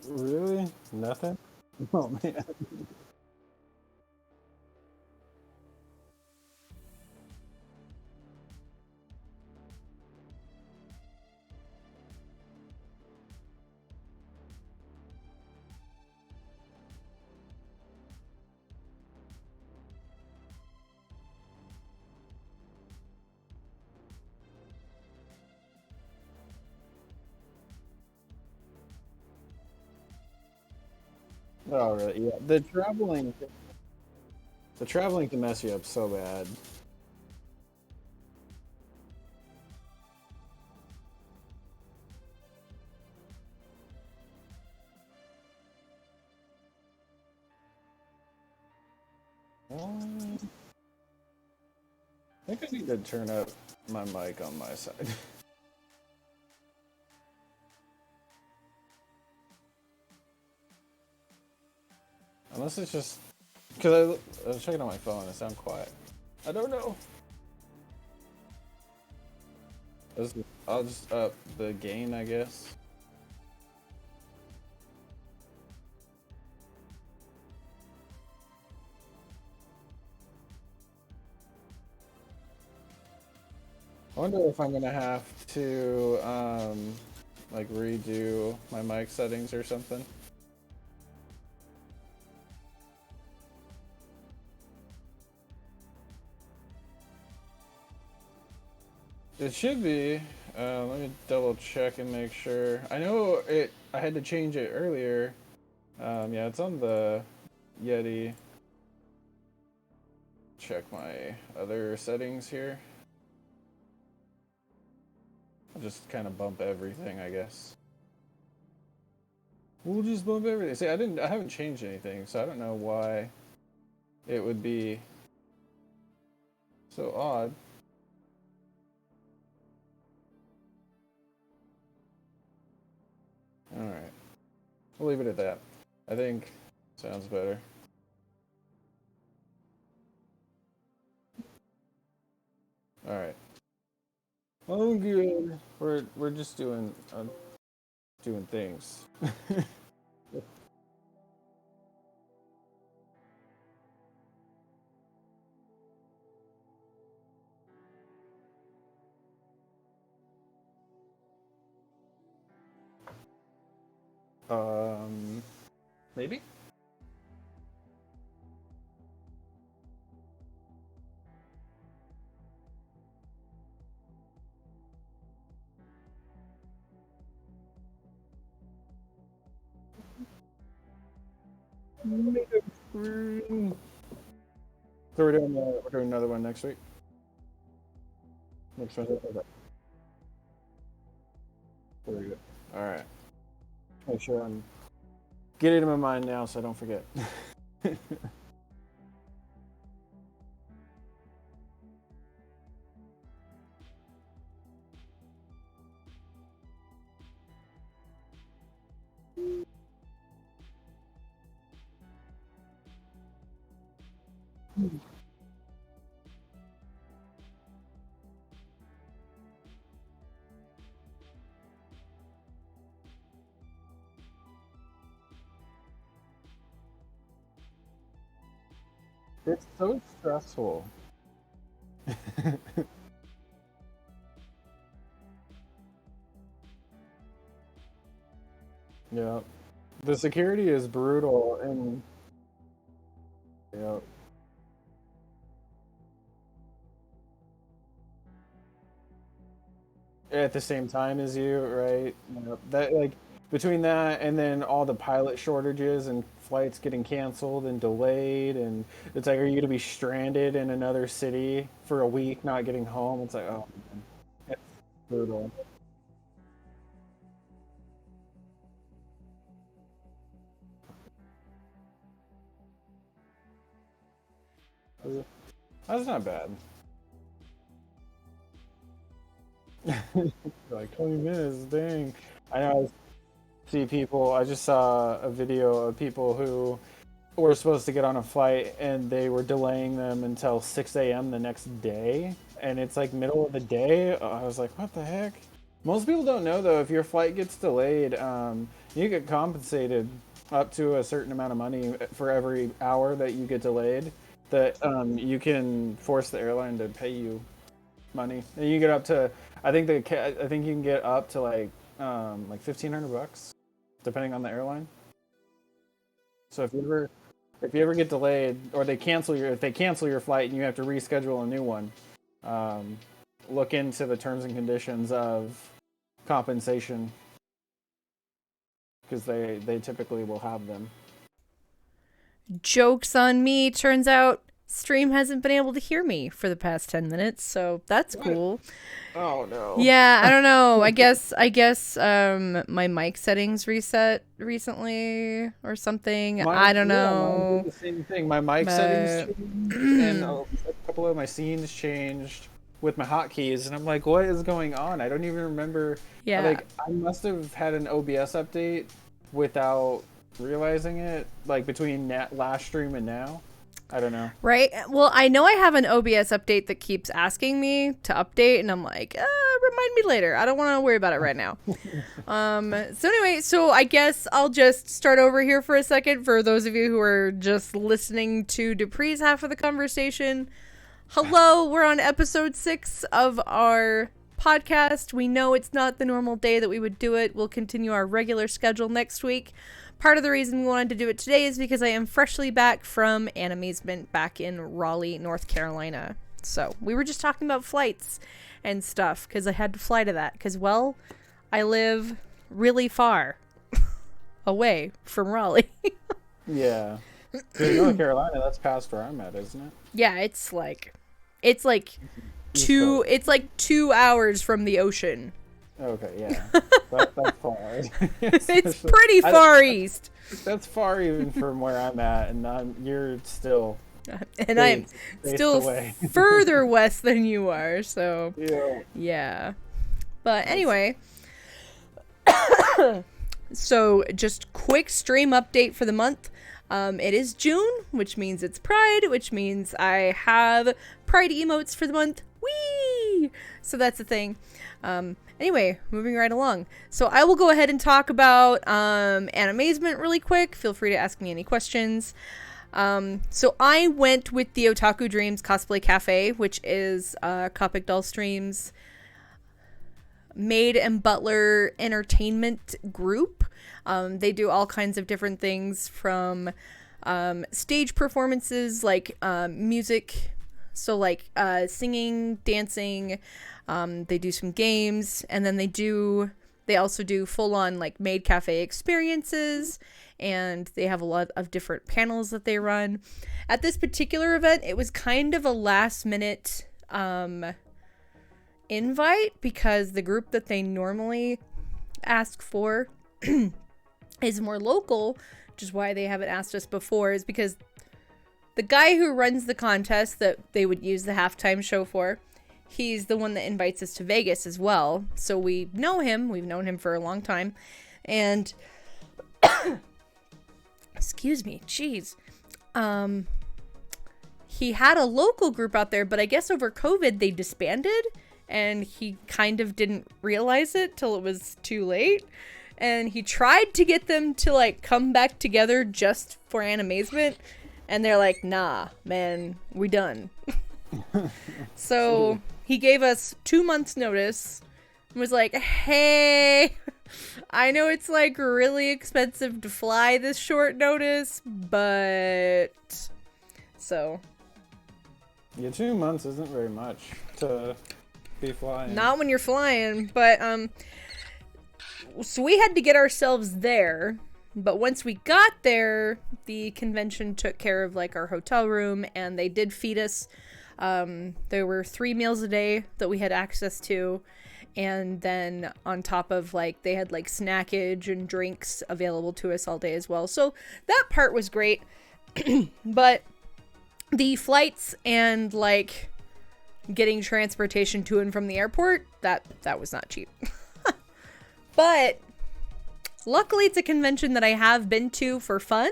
Really? Nothing? Oh man. Oh really? Yeah. The traveling can mess you up so bad. I think I need to turn up my mic on my side. Unless it's just because I was checking on my phone and it sounded quiet. I don't know. I'll just up the gain, I guess. I wonder if I'm gonna have to like redo my mic settings or something. It should be. Let me double check and make sure. I know it. I had to change it earlier. Yeah, it's on the Yeti. Check my other settings here. I'll just kind of bump everything, I guess. We'll just bump everything. See, I haven't changed anything, so I don't know why it would be so odd. All right, we'll leave it at that. I think sounds better. All right. Oh, good. We're just doing things. Um, maybe. So we're doing another one next week. Next Wednesday. Okay. Very good. All right. Make sure I'm get it in my mind now so I don't forget. It's so stressful. Yeah. The security is brutal and yeah. At the same time as you, right? That like between that and then all the pilot shortages and flights getting canceled and delayed and it's like are you going to be stranded in another city for a week not getting home? It's like oh man. It's brutal. That's not bad. Like 20 minutes, dang. I know I see people, I just saw a video of people who were supposed to get on a flight and they were delaying them until 6 a.m. the next day. And it's like middle of the day. I was like, what the heck? Most people don't know though, if your flight gets delayed, you get compensated up to a certain amount of money for every hour that you get delayed. That you can force the airline to pay you money, and you get up to, I think you can get up to like $1,500, depending on the airline. So if you ever get delayed, or if they cancel your flight and you have to reschedule a new one, look into the terms and conditions of compensation, because they typically will have them. Joke's on me. Turns out Stream hasn't been able to hear me for the past 10 minutes, so that's What? cool. Oh no. Yeah, I don't know. I guess my mic settings reset recently or something. I don't Mine did know. the same thing. My mic settings But changed, and a couple of my scenes changed with my hotkeys, and I'm like, what is going on? I don't even remember. yeah. Like, I must have had an OBS update without realizing it, like between last stream and now. I don't know. Right? Well, I know I have an OBS update that keeps asking me to update, and I'm like, remind me later. I don't want to worry about it right now. So anyway, so I guess I'll just start over here for a second for those of you who are just listening to Dupree's half of the conversation. Hello, we're on episode 6 of our podcast. We know it's not the normal day that we would do it. We'll continue our regular schedule next week. Part of the reason we wanted to do it today is because I am freshly back from Animazement back in Raleigh, North Carolina. So we were just talking about flights and stuff because I had to fly to that because, well, I live really far away from Raleigh. Yeah. 'Cause North Carolina, that's past where I'm at, isn't it? Yeah, it's like East Coast. 2 hours from the ocean. Okay, yeah. That's far. It's pretty far east. That's far even from where I'm at, and you're still And I'm spaced still away. further west than you are, so Yeah. yeah. But anyway, so just quick stream update for the month. It is June, which means it's Pride, which means I have Pride emotes for the month. Whee! So that's the thing. Anyway, moving right along. So I will go ahead and talk about Animazement really quick. Feel free to ask me any questions. So I went with the Otaku Dreams Cosplay Cafe, which is Copic Doll Streams Maid and Butler entertainment group. They do all kinds of different things from stage performances, like music, so like singing, dancing. They do some games, and then they also do full-on like maid cafe experiences, and they have a lot of different panels that they run. At this particular event, it was kind of a last-minute invite because the group that they normally ask for is more local, which is why they haven't asked us before, is because the guy who runs the contest that they would use the halftime show for, he's the one that invites us to Vegas as well. So we know him. We've known him for a long time. And excuse me, jeez. He had a local group out there, but I guess over COVID they disbanded, and he kind of didn't realize it till it was too late. And he tried to get them to like come back together just for Animazement, and they're like, nah, man, we done. So he gave us 2 months notice and was like, hey, I know it's like really expensive to fly this short notice, but so Yeah, 2 months isn't very much to be flying. not when you're flying, but so we had to get ourselves there. But once we got there, the convention took care of like our hotel room, and they did feed us. There were 3 meals a day that we had access to, and then on top of like they had like snackage and drinks available to us all day as well. So that part was great. But the flights and like getting transportation to and from the airport, that was not cheap. But luckily it's a convention that I have been to for fun,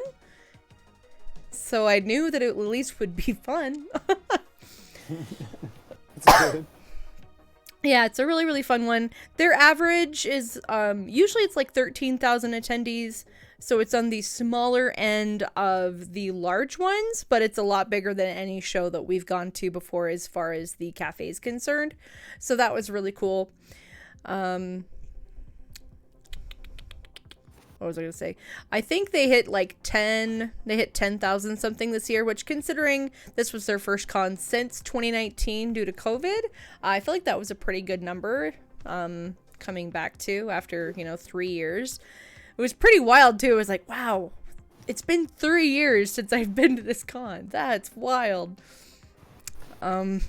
so I knew that it at least would be fun. It's good. Yeah, it's a really, really fun one. Their average is usually it's like 13,000 attendees, so it's on the smaller end of the large ones, but it's a lot bigger than any show that we've gone to before as far as the cafe is concerned. So that was really cool. What was I going to say? I think they hit like 10,000 something this year, which considering this was their first con since 2019 due to COVID, I feel like that was a pretty good number coming back to after, 3 years. It was pretty wild too. It was like, wow, it's been 3 years since I've been to this con. That's wild. It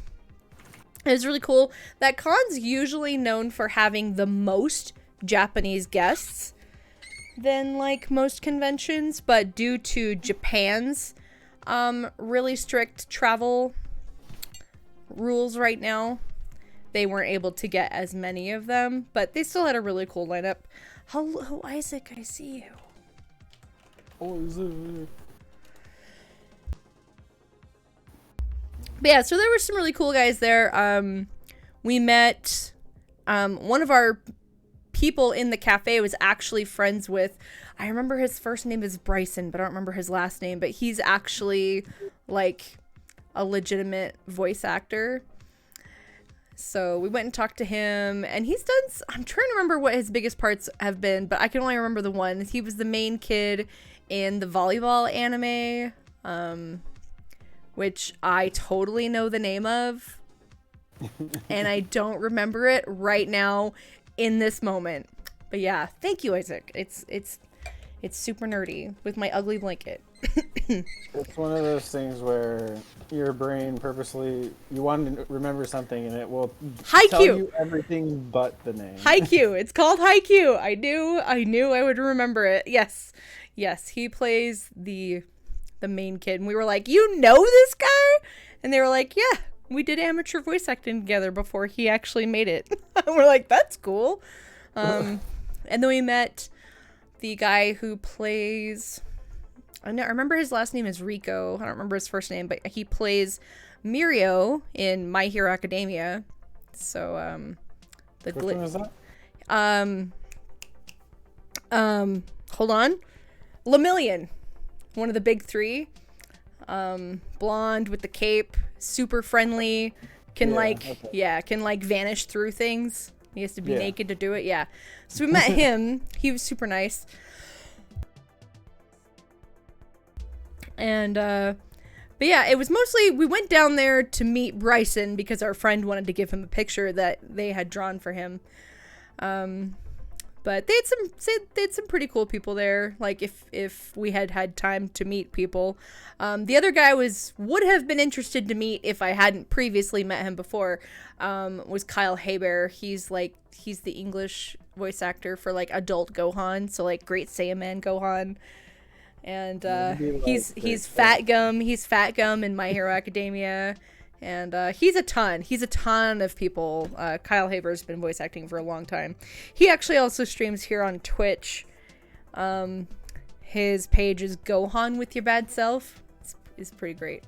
was really cool. That con's usually known for having the most Japanese guests than like most conventions, but due to Japan's really strict travel rules right now, they weren't able to get as many of them, but they still had a really cool lineup. Hello, Isaac, I see you. Isaac. But yeah, so there were some really cool guys there. We met one of our people in the cafe was actually friends with, I remember his first name is Bryson, but I don't remember his last name, but he's actually like a legitimate voice actor. So we went and talked to him, and he's done, I'm trying to remember what his biggest parts have been, but I can only remember the one. He was the main kid in the volleyball anime, which I totally know the name of, and I don't remember it right now in this moment. But yeah, thank you, Isaac. It's super nerdy with my ugly blanket. It's one of those things where your brain purposely, you want to remember something and it will tell you everything but the name. Haikyuu. It's called Haikyuu. I knew I would remember it. Yes, he plays the main kid, and we were like, you know this guy? And they were like, yeah, we did amateur voice acting together before he actually made it. We're like, that's cool. And then we met the guy who plays, I remember his last name is Rico. I don't remember his first name, but he plays Mirio in My Hero Academia. So, Which one is that? Hold on. Lemillion. One of the big three. Blonde with the cape, super friendly, can vanish through things. He has to be naked to do it. Yeah. So we met him. He was super nice. And but yeah, it was mostly we went down there to meet Bryson because our friend wanted to give him a picture that they had drawn for him. But they had some pretty cool people there. Like if we had time to meet people, the other guy would have been interested to meet if I hadn't previously met him before. Was Kyle Hebert. He's the English voice actor for like adult Gohan, so like Great Saiyaman Gohan, and he's Fat Gum. He's Fat Gum in My Hero Academia. And he's a ton of people. Kyle Haber's been voice acting for a long time. He actually also streams here on Twitch. His page is Gohan with Your Bad Self. It's pretty great.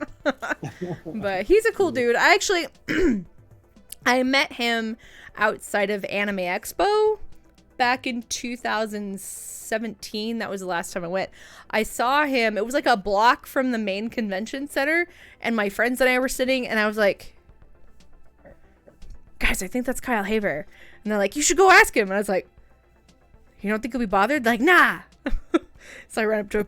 But he's a cool dude. I actually, I met him outside of Anime Expo back in 2017. That was the last time I went. I saw him. It was like a block from the main convention center, and my friends and I were sitting, and I was like, guys, I think that's Kyle Hebert. And they're like, you should go ask him. And I was like, you don't think he'll be bothered? They're like, nah. So I ran up to him.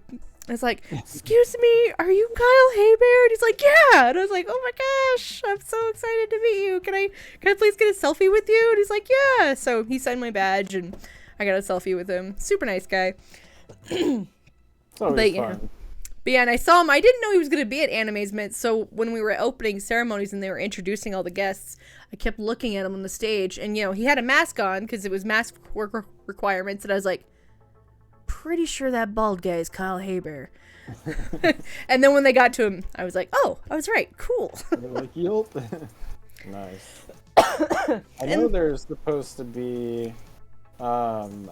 I was like, excuse me, are you Kyle Hebert? And he's like, yeah. And I was like, oh my gosh, I'm so excited to meet you. Can I please get a selfie with you? And he's like, yeah. So he signed my badge, and I got a selfie with him. Super nice guy. It's always fun. But yeah, and I saw him. I didn't know he was going to be at Animazement. So when we were at opening ceremonies and they were introducing all the guests, I kept looking at him on the stage. And, he had a mask on because it was mask requirements. And I was like, pretty sure that bald guy is Kyle Hebert. And then when they got to him, I was like, oh, I was right. Cool. Like, yup. Nice. I know there's supposed to be Dragon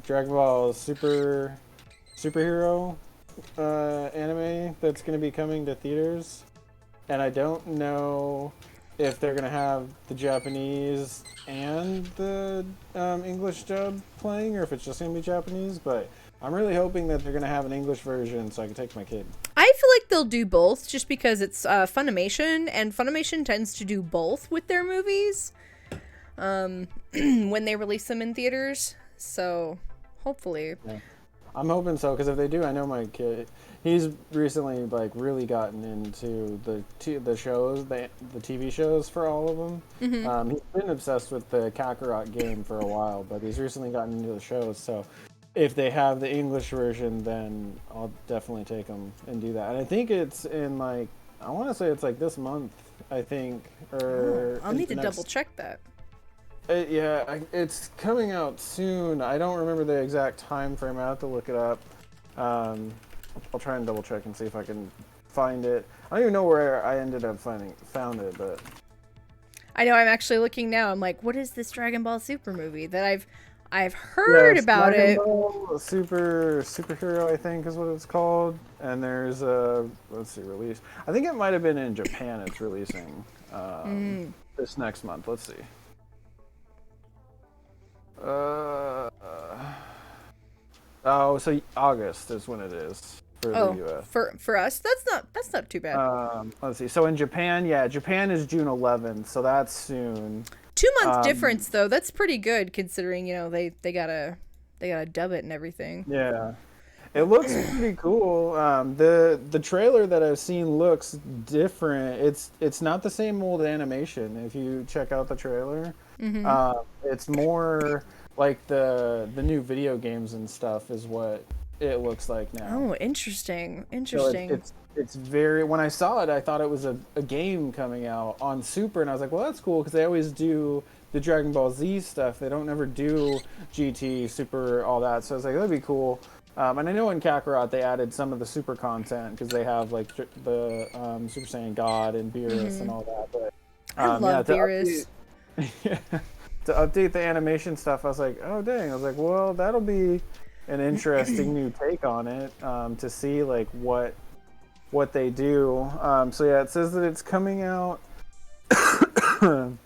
Ball superhero anime that's going to be coming to theaters, and I don't know if they're gonna have the Japanese and the English dub playing, or if it's just gonna be Japanese. But I'm really hoping that they're gonna have an English version so I can take my kid. I feel like they'll do both just because it's Funimation, and Funimation tends to do both with their movies when they release them in theaters. So hopefully. Yeah. I'm hoping so, because if they do, I know my kid. He's recently like really gotten into the shows, the TV shows for all of them. He's been obsessed with the Kakarot game for a while, but he's recently gotten into the shows. So if they have the English version, then I'll definitely take him and do that. And I think it's in like, I want to say it's like this month, I think, or I'll need to double check that. It's coming out soon. I don't remember the exact time frame. I have to look it up. I'll try and double check and see if I can find it. I don't even know where I ended up found it, but I know, I'm actually looking now. I'm like, what is this Dragon Ball Super movie that I've heard about Dragon it? Ball Superhero, I think is what it's called. And there's a release. I think it might have been in Japan. It's releasing this next month. Let's see. So August is when it is for the US. For us, that's not too bad. Let's see. So in Japan, Japan is June 11th, so that's soon. 2 months difference though. That's pretty good considering, they gotta dub it and everything. Yeah. It looks pretty cool. The trailer that I've seen looks different. It's not the same old animation. If you check out the trailer, it's more like the new video games and stuff is what it looks like now. Oh, interesting. So it's very. When I saw it, I thought it was a game coming out on Super, and I was like, well, that's cool because they always do the Dragon Ball Z stuff. They don't ever do GT, Super, all that. So I was like, that'd be cool. And I know in Kakarot they added some of the Super content because they have like the Super Saiyan God and Beerus and all that. But I love Beerus. To update the animation stuff, I was like, oh dang! I was like, well, that'll be an interesting new take on it to see like what they do. It says that it's coming out in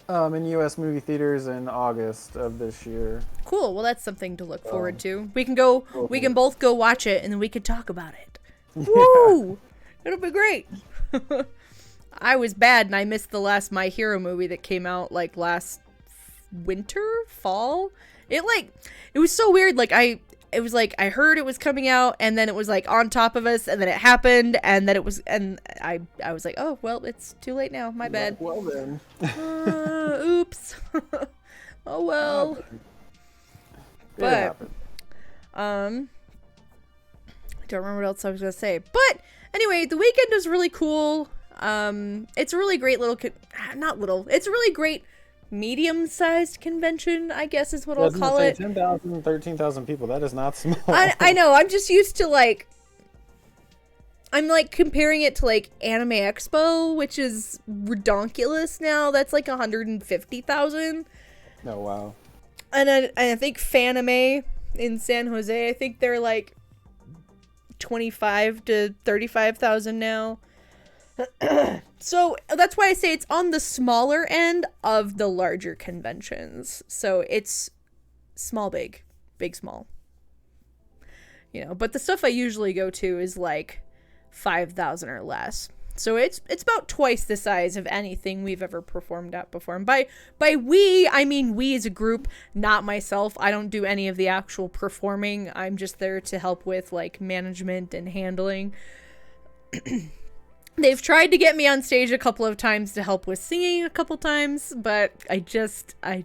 U.S. movie theaters in August of this year. Cool. Well, that's something to look forward to. We can go. We can both go watch it, and then we can talk about it. Woo! It'll be great. I was bad, and I missed the last My Hero movie that came out like last fall. It was so weird. I heard it was coming out, and then it was like on top of us, and then it happened, and then I was like, oh well, it's too late now. My bad. Well then. Oops. Oh well. But I don't remember what else I was gonna say. But anyway, the weekend was really cool. It's a really great it's a really great medium-sized convention, I guess is what I'll call it. 10,000, 13,000 people. That is not small. I know. I'm just used to I'm comparing it to Anime Expo, which is redonkulous now. That's 150,000. Oh wow. And I think Fanime in San Jose, I think they're 25 to 35,000 now. So that's why I say it's on the smaller end of the larger conventions. So it's small, big, small. But the stuff I usually go to is 5,000 or less. So it's about twice the size of anything we've ever performed at before. And by we, I mean we as a group, not myself. I don't do any of the actual performing. I'm just there to help with management and handling. They've tried to get me on stage a couple of times to help with singing a couple times, but I can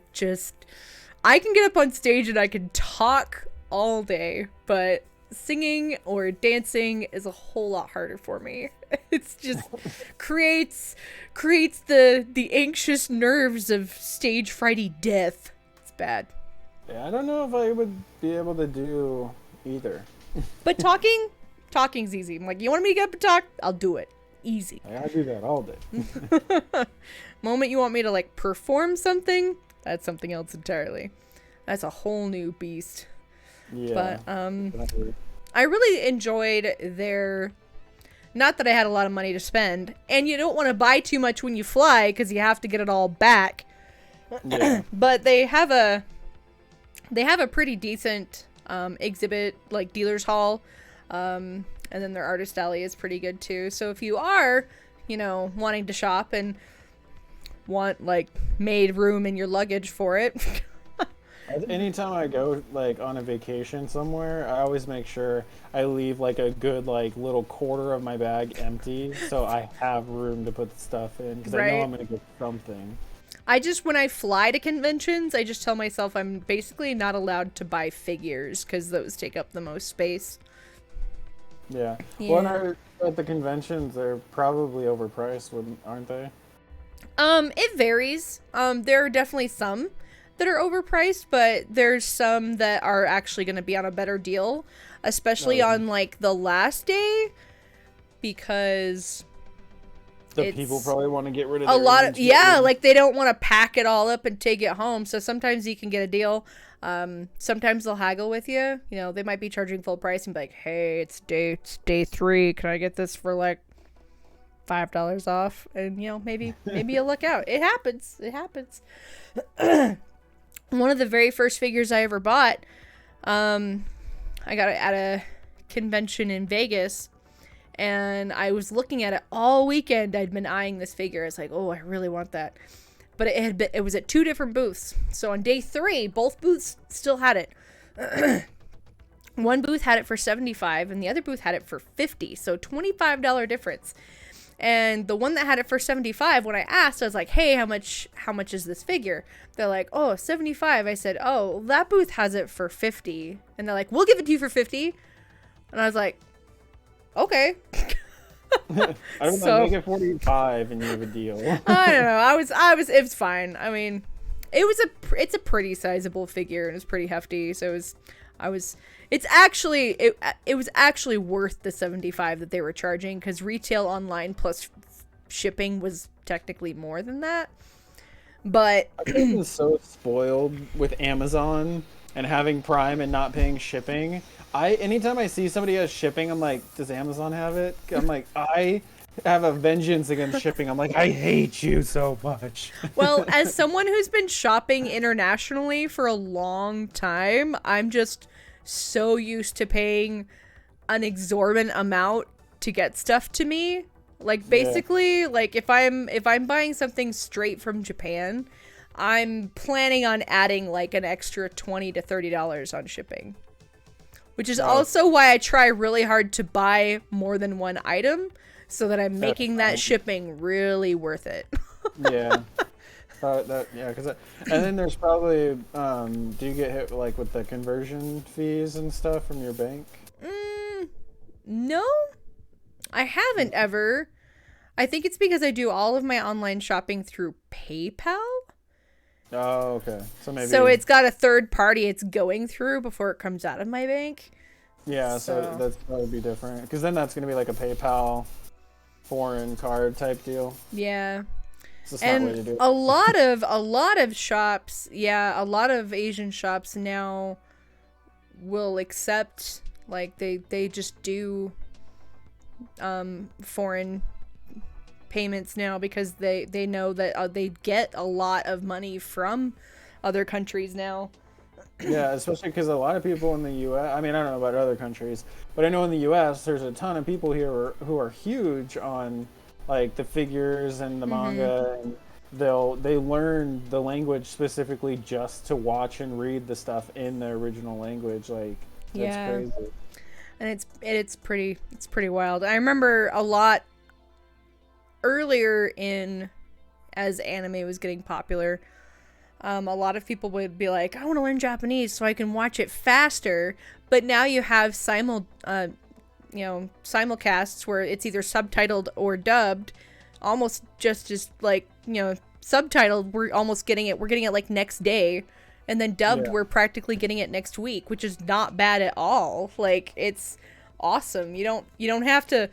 get up on stage and I can talk all day, but singing or dancing is a whole lot harder for me. It's just creates the anxious nerves of stage frighty death. It's bad. Yeah, I don't know if I would be able to do either. But talking's easy. I'm like, you want me to get up and talk? I'll do it. Easy. I do that all day. Moment you want me to perform something, that's something else entirely. That's a whole new beast. Yeah. But I really enjoyed their Not that I had a lot of money to spend. And you don't want to buy too much when you fly because you have to get it all back. Yeah. But they have a pretty decent exhibit, like dealer's hall. And then their artist alley is pretty good too. So if you are, wanting to shop and want like made room in your luggage for it. Anytime I go like on a vacation somewhere, I always make sure I leave like a good like little quarter of my bag empty, so I have room to put the stuff in because I know I'm gonna get something. When I fly to conventions, I just tell myself I'm basically not allowed to buy figures because those take up the most space. Yeah. Well, at the conventions, they're probably overpriced, aren't they? It varies. There are definitely some that are overpriced, but there's some that are actually going to be on a better deal, especially on like the last day, because people probably want to get rid of a lot of inventory. like they don't want to pack it all up and take it home. So sometimes you can get a deal. Sometimes they'll haggle with you. They might be charging full price and be like, "Hey, it's day 3. Can I get this for like $5 off?" And maybe you'll look out. It happens. One of the very first figures I ever bought, I got it at a convention in Vegas, and I was looking at it all weekend. I'd been eyeing this figure. I was like, "Oh, I really want that." But it was at 2 different booths. So on day 3, both booths still had it. One booth had it for $75 and the other booth had it for $50. So $25 difference. And the one that had it for $75, when I asked, I was like, "Hey, how much is this figure?" They're like, "Oh, $75." I said, "Oh, that booth has it for $50." And they're like, "We'll give it to you for $50." And I was like, "Okay." I don't know, make it 45 and you have a deal. I don't know. It was fine. I mean, it's a pretty sizable figure and it's pretty hefty. So it was actually worth the $75 that they were charging, because retail online plus shipping was technically more than that. But I've been so spoiled with Amazon and having Prime and not paying shipping. Anytime I see somebody has shipping, I'm like, does Amazon have it? I'm like, I have a vengeance against shipping. I'm like, I hate you so much. Well, as someone who's been shopping internationally for a long time, I'm just so used to paying an exorbitant amount to get stuff to me. Like basically, like if I'm buying something straight from Japan, I'm planning on adding like an extra $20 to $30 on shipping. Which is also why I try really hard to buy more than one item, so that I'm making that shipping really worth it. Yeah. And then there's probably, do you get hit like with the conversion fees and stuff from your bank? No, I haven't ever. I think it's because I do all of my online shopping through PayPal. Oh, okay. So it's got a third party it's going through before it comes out of my bank. Yeah, so that would be different. Because then that's going to be like a PayPal foreign card type deal. Yeah. It's a smart way to do it. a lot of shops, a lot of Asian shops now will accept, like they just do foreign payments now, because they know that they get a lot of money from other countries now. Yeah, especially because a lot of people in the U.S., I mean, I don't know about other countries, but I know in the U.S. there's a ton of people here who are huge on like the figures and the manga, and they learn the language specifically just to watch and read the stuff in the original language. Like, that's crazy. And it's pretty wild. I remember a lot earlier as anime was getting popular, a lot of people would be like, "I want to learn Japanese so I can watch it faster." But now you have simulcasts where it's either subtitled or dubbed, almost just as like, subtitled. We're getting it like next day, and then dubbed we're practically getting it next week, which is not bad at all. Like, it's awesome. You don't have to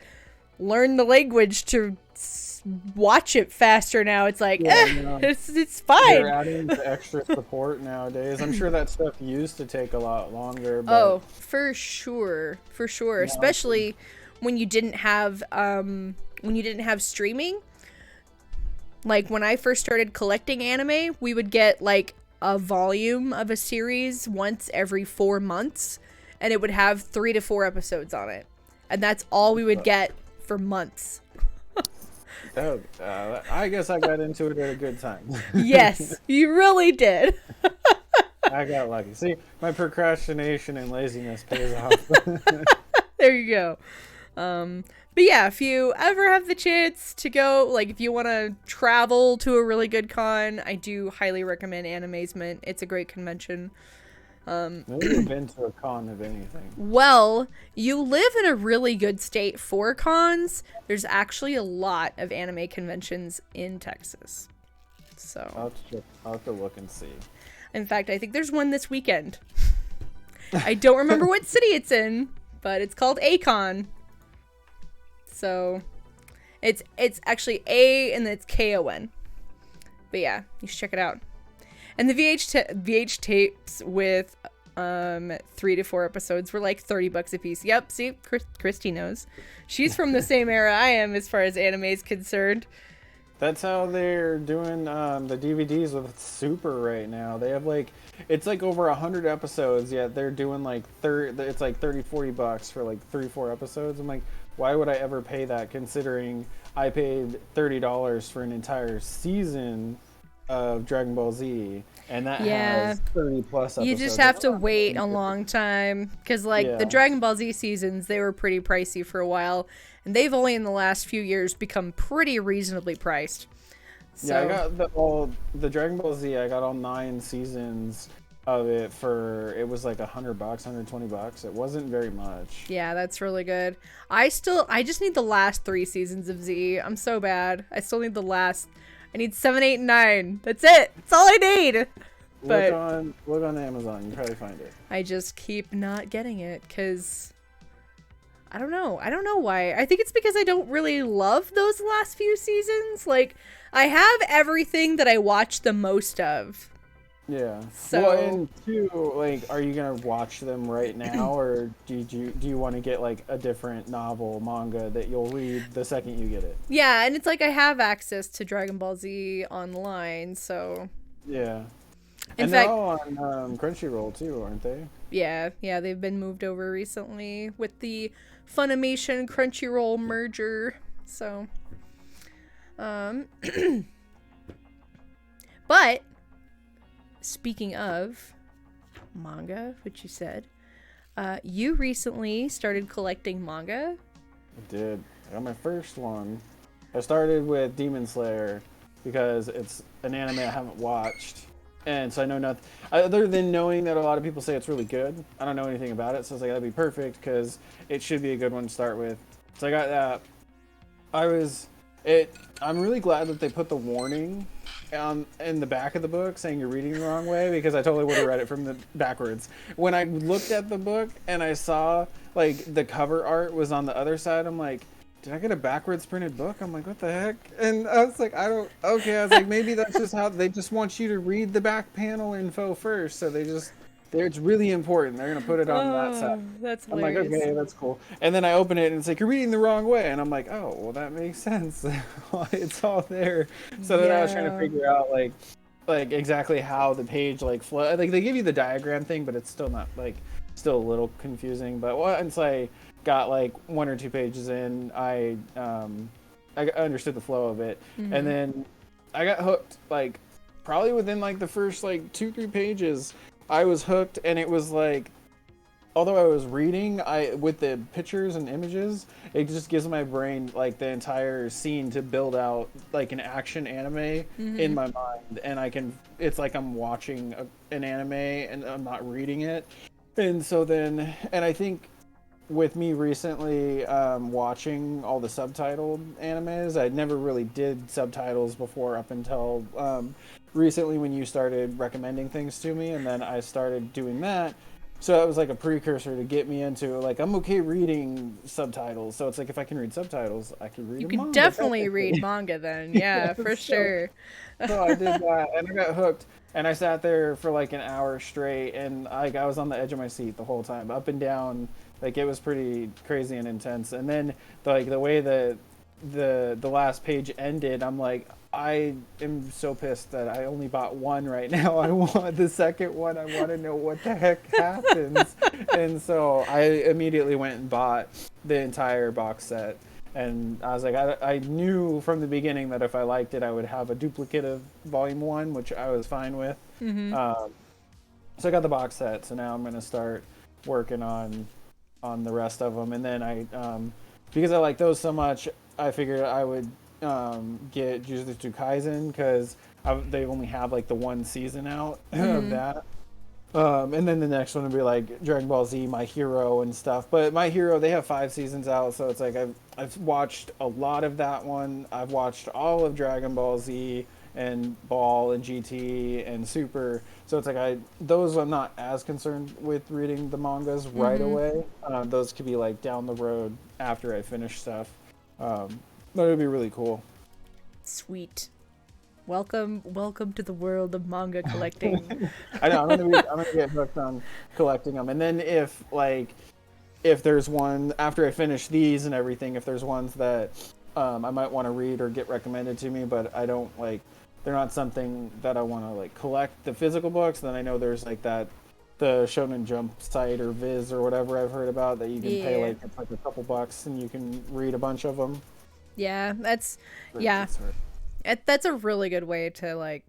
learn the language to watch it faster now. It's like, it's fine. They're adding the extra support nowadays. I'm sure that stuff used to take a lot longer. But oh, for sure. Especially when you didn't have streaming. Like when I first started collecting anime, we would get like a volume of a series once every 4 months, and it would have 3 to 4 episodes on it, and that's all we would get for months. Oh, I guess I got into it at a good time. Yes, you really did. I got lucky. See, my procrastination and laziness pays off. There you go. But yeah, if you ever have the chance to go, like if you want to travel to a really good con, I do highly recommend Animazement. It's a great convention. I've never been to a con of anything. Well, you live in a really good state for cons. There's actually a lot of anime conventions in Texas. So I'll have to look and see. in fact, I think there's one this weekend. I don't remember what city it's in, but it's called A-Con. So it's actually A and then it's K-O-N. But yeah, you should check it out. And the VH tapes with 3 to 4 episodes were like $30 a piece. Yep, see, Christy knows. She's from the same era I am as far as anime is concerned. That's how they're doing the DVDs with Super right now. They have like, it's like over 100 episodes, yet they're doing like it's like $30-$40 for like 3-4 episodes. I'm like, why would I ever pay that considering I paid $30 for an entire season of Dragon Ball Z, and that has 30 plus episodes. You just have to wait a long time because the Dragon Ball Z seasons, they were pretty pricey for a while, and they've only in the last few years become pretty reasonably priced. So, yeah, I got the Dragon Ball Z. I got all 9 seasons of it it was like $100, $120. It wasn't very much. Yeah, that's really good. I just need the last 3 seasons of Z. I'm so bad. I still need I need 7, 8, and 9. That's it. That's all I need. But look on Amazon. You can probably find it. I just keep not getting it because I don't know. I don't know why. I think it's because I don't really love those last few seasons. Like, I have everything that I watch the most of. Yeah. So, well, and 2, like, are you gonna watch them right now, or do you want to get like a different novel, manga that you'll read the second you get it? Yeah, and it's like I have access to Dragon Ball Z online, so. Yeah. In fact, they're all on Crunchyroll too, aren't they? Yeah, they've been moved over recently with the Funimation Crunchyroll merger. So, but speaking of manga, which you said, you recently started collecting manga. I did. I got my first one. I started with Demon Slayer because it's an anime I haven't watched. And so I know nothing other than knowing that a lot of people say it's really good. I don't know anything about it, so I was like, that'd be perfect because it should be a good one to start with. So I got that. I'm really glad that they put the warning in the back of the book saying you're reading the wrong way, because I totally would have read it from the backwards. When I looked at the book and I saw like the cover art was on the other side, I'm like, did I get a backwards printed book? I'm like, what the heck? And I was like, I was like, maybe that's just how they just want you to read the back panel info first. So it's really important. They're going to put it on that side. That's hilarious. I'm like, okay, that's cool. And then I open it and it's like, you're reading the wrong way. And I'm like, oh, well, that makes sense. It's all there. So then I was trying to figure out like exactly how the page like flow. Like they give you the diagram thing, but it's still not still a little confusing. But once I got like 1 or 2 pages in, I understood the flow of it. Mm-hmm. And then I got hooked like probably within like the first like 2-3 pages. I was hooked, and it was like, although I was reading, with the pictures and images, it just gives my brain like the entire scene to build out like an action anime in my mind, and it's like I'm watching an anime and I'm not reading it. And so then, and I think with me recently watching all the subtitled animes, I never really did subtitles before up until recently when you started recommending things to me, and then I started doing that. So it was like a precursor to get me into like, I'm okay reading subtitles. So it's like, if I can read subtitles, I can read manga. You can definitely read manga then. Yeah, for sure. So I did that, and I got hooked, and I sat there for like an hour straight, and I was on the edge of my seat the whole time, up and down Like it was pretty crazy and intense. And then the way the last page ended, I'm like, I am so pissed that I only bought one right now. I want the second one. I want to know what the heck happens. And so I immediately went and bought the entire box set. And I was like, I knew from the beginning that if I liked it, I would have a duplicate of Volume 1, which I was fine with. Mm-hmm. So I got the box set. So now I'm going to start working on the rest of them. And then because I like those so much, I figured I would get Jujutsu Kaisen because they only have like the one season out of that. And then the next one would be like Dragon Ball Z, My Hero and stuff. But My Hero, they have 5 seasons out, so it's like I've watched a lot of that one. I've watched all of Dragon Ball Z and Ball and GT and Super. So it's like those I'm not as concerned with reading the mangas right away. Those could be like down the road after I finish stuff. But it would be really cool. Sweet. Welcome to the world of manga collecting. I know I'm gonna get hooked on collecting them, and then if there's one after I finish these and everything, if there's ones that I might want to read or get recommended to me, but I don't like, they're not something that I want to like collect the physical books. Then I know there's like the Shonen Jump site or Viz or whatever I've heard about that you can pay like it's like a couple bucks and you can read a bunch of them. Yeah, that's that's a really good way to like,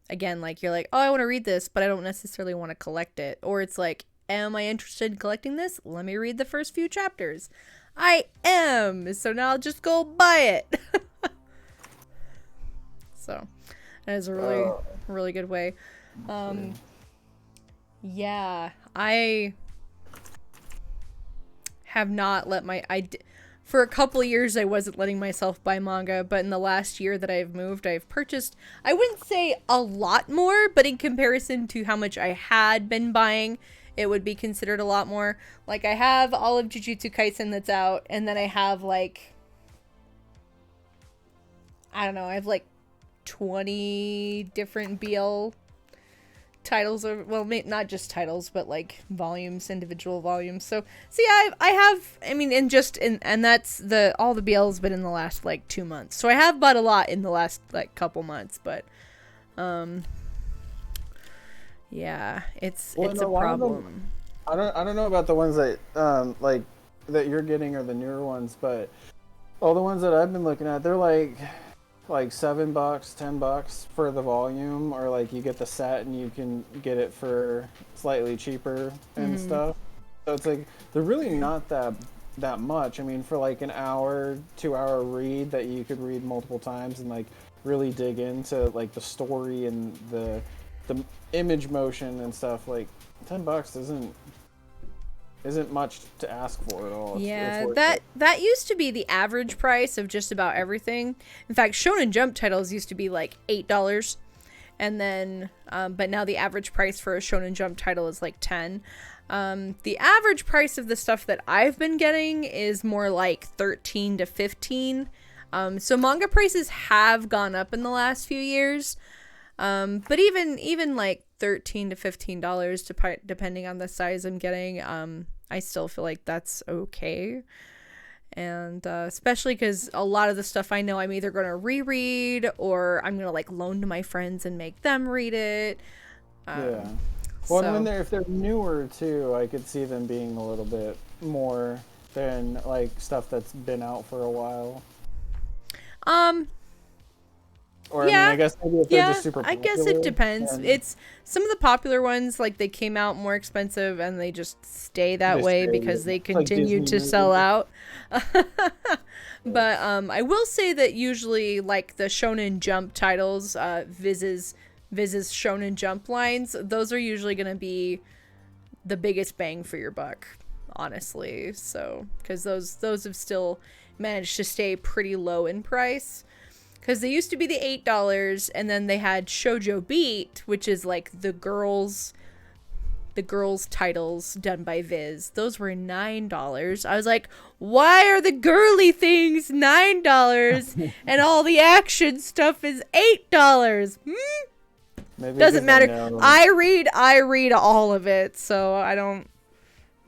again, like you're like, oh, I want to read this, but I don't necessarily want to collect it. Or it's like, am I interested in collecting this? Let me read the first few chapters. I am. So now I'll just go buy it. So that is a really good way. Yeah, I have not let for a couple of years, I wasn't letting myself buy manga, but in the last year that I've moved, I've purchased, I wouldn't say a lot more, but in comparison to how much I had been buying, it would be considered a lot more. Like, I have all of Jujutsu Kaisen that's out, and then I have, like, I don't know, I have, like, 20 different BL titles, or well, not just titles, but like volumes, individual volumes. So I have, I mean, and that's all the BLs, but in the last like 2 months. So I have bought a lot in the last like couple months, but yeah, it's a problem. I don't know about the ones that like that you're getting or the newer ones, but all the ones that I've been looking at, they're like $7, $10 for the volume, or like you get the set and you can get it for slightly cheaper and stuff. So it's like they're really not that much. I mean, for like an hour, 2-hour read that you could read multiple times and like really dig into like the story and the image motion and stuff, like $10 isn't much to ask for at all. That used to be the average price of just about everything. In fact, Shonen Jump titles used to be like $8, and then but now the average price for a Shonen Jump title is like $10. The average price of the stuff that I've been getting is more like $13 to $15. So manga prices have gone up in the last few years, but even like $13 to $15 depending on the size I'm getting, I still feel like that's okay. And especially because a lot of the stuff I know I'm either going to reread or I'm going to like loan to my friends and make them read it. Yeah. Well, so, if they're newer too, I could see them being a little bit more than like stuff that's been out for a while. Or, yeah, I mean, I guess maybe if they're just super popular, I guess it depends. It's some of the popular ones, like they came out more expensive and they just stay that way because they continue to sell out. But I will say that usually like the Shonen Jump titles, Viz's Shonen Jump lines, those are usually going to be the biggest bang for your buck, honestly. So, because those have still managed to stay pretty low in price. Because they used to be the $8, and then they had Shoujo Beat, which is like the girls titles done by Viz. Those were $9. I was like, why are the girly things $9 and all the action stuff is $8? Doesn't matter. I read all of it, so I don't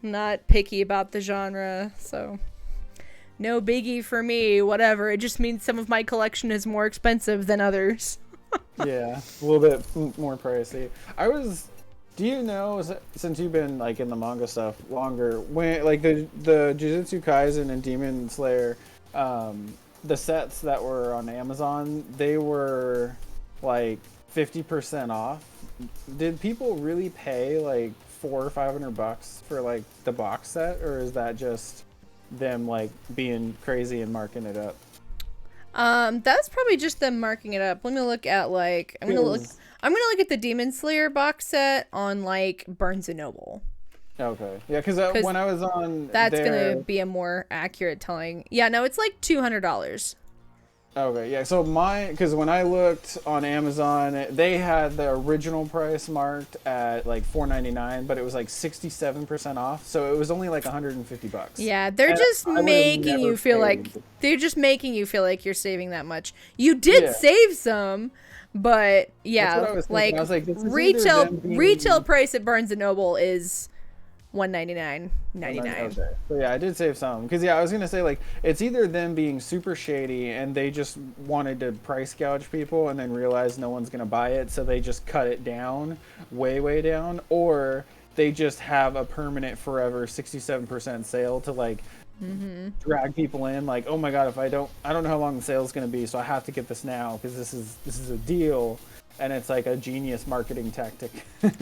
Not picky about the genre, so no biggie for me. Whatever. It just means some of my collection is more expensive than others. Yeah, a little bit more pricey. Do you know, since you've been like in the manga stuff longer, when like the Jujutsu Kaisen and Demon Slayer, the sets that were on Amazon, they were like 50% off. Did people really pay like $400 or $500 for like the box set, or is that just them like being crazy and marking it up? That's probably just them marking it up. Let me look at like I'm gonna look at the Demon Slayer box set on like Barnes and Noble. Okay, yeah, because when I was on, that's gonna be a more accurate telling. Yeah, no, it's like $200. Okay, yeah. So because when I looked on Amazon, they had the original price marked at like $4.99, but it was like 67% off. So it was only like $150. Yeah, they're just making you feel like you're saving that much. You did save some, but yeah, like, I was like retail price at Barnes and Noble is $199.99. Okay. So yeah, I did save some because I was gonna say like it's either them being super shady and they just wanted to price gouge people and then realized no one's gonna buy it, so they just cut it down, way down, or they just have a permanent forever 67% sale to like drag people in. Like, oh my god, if I don't know how long the sale is gonna be, so I have to get this now because this is a deal, and it's like a genius marketing tactic.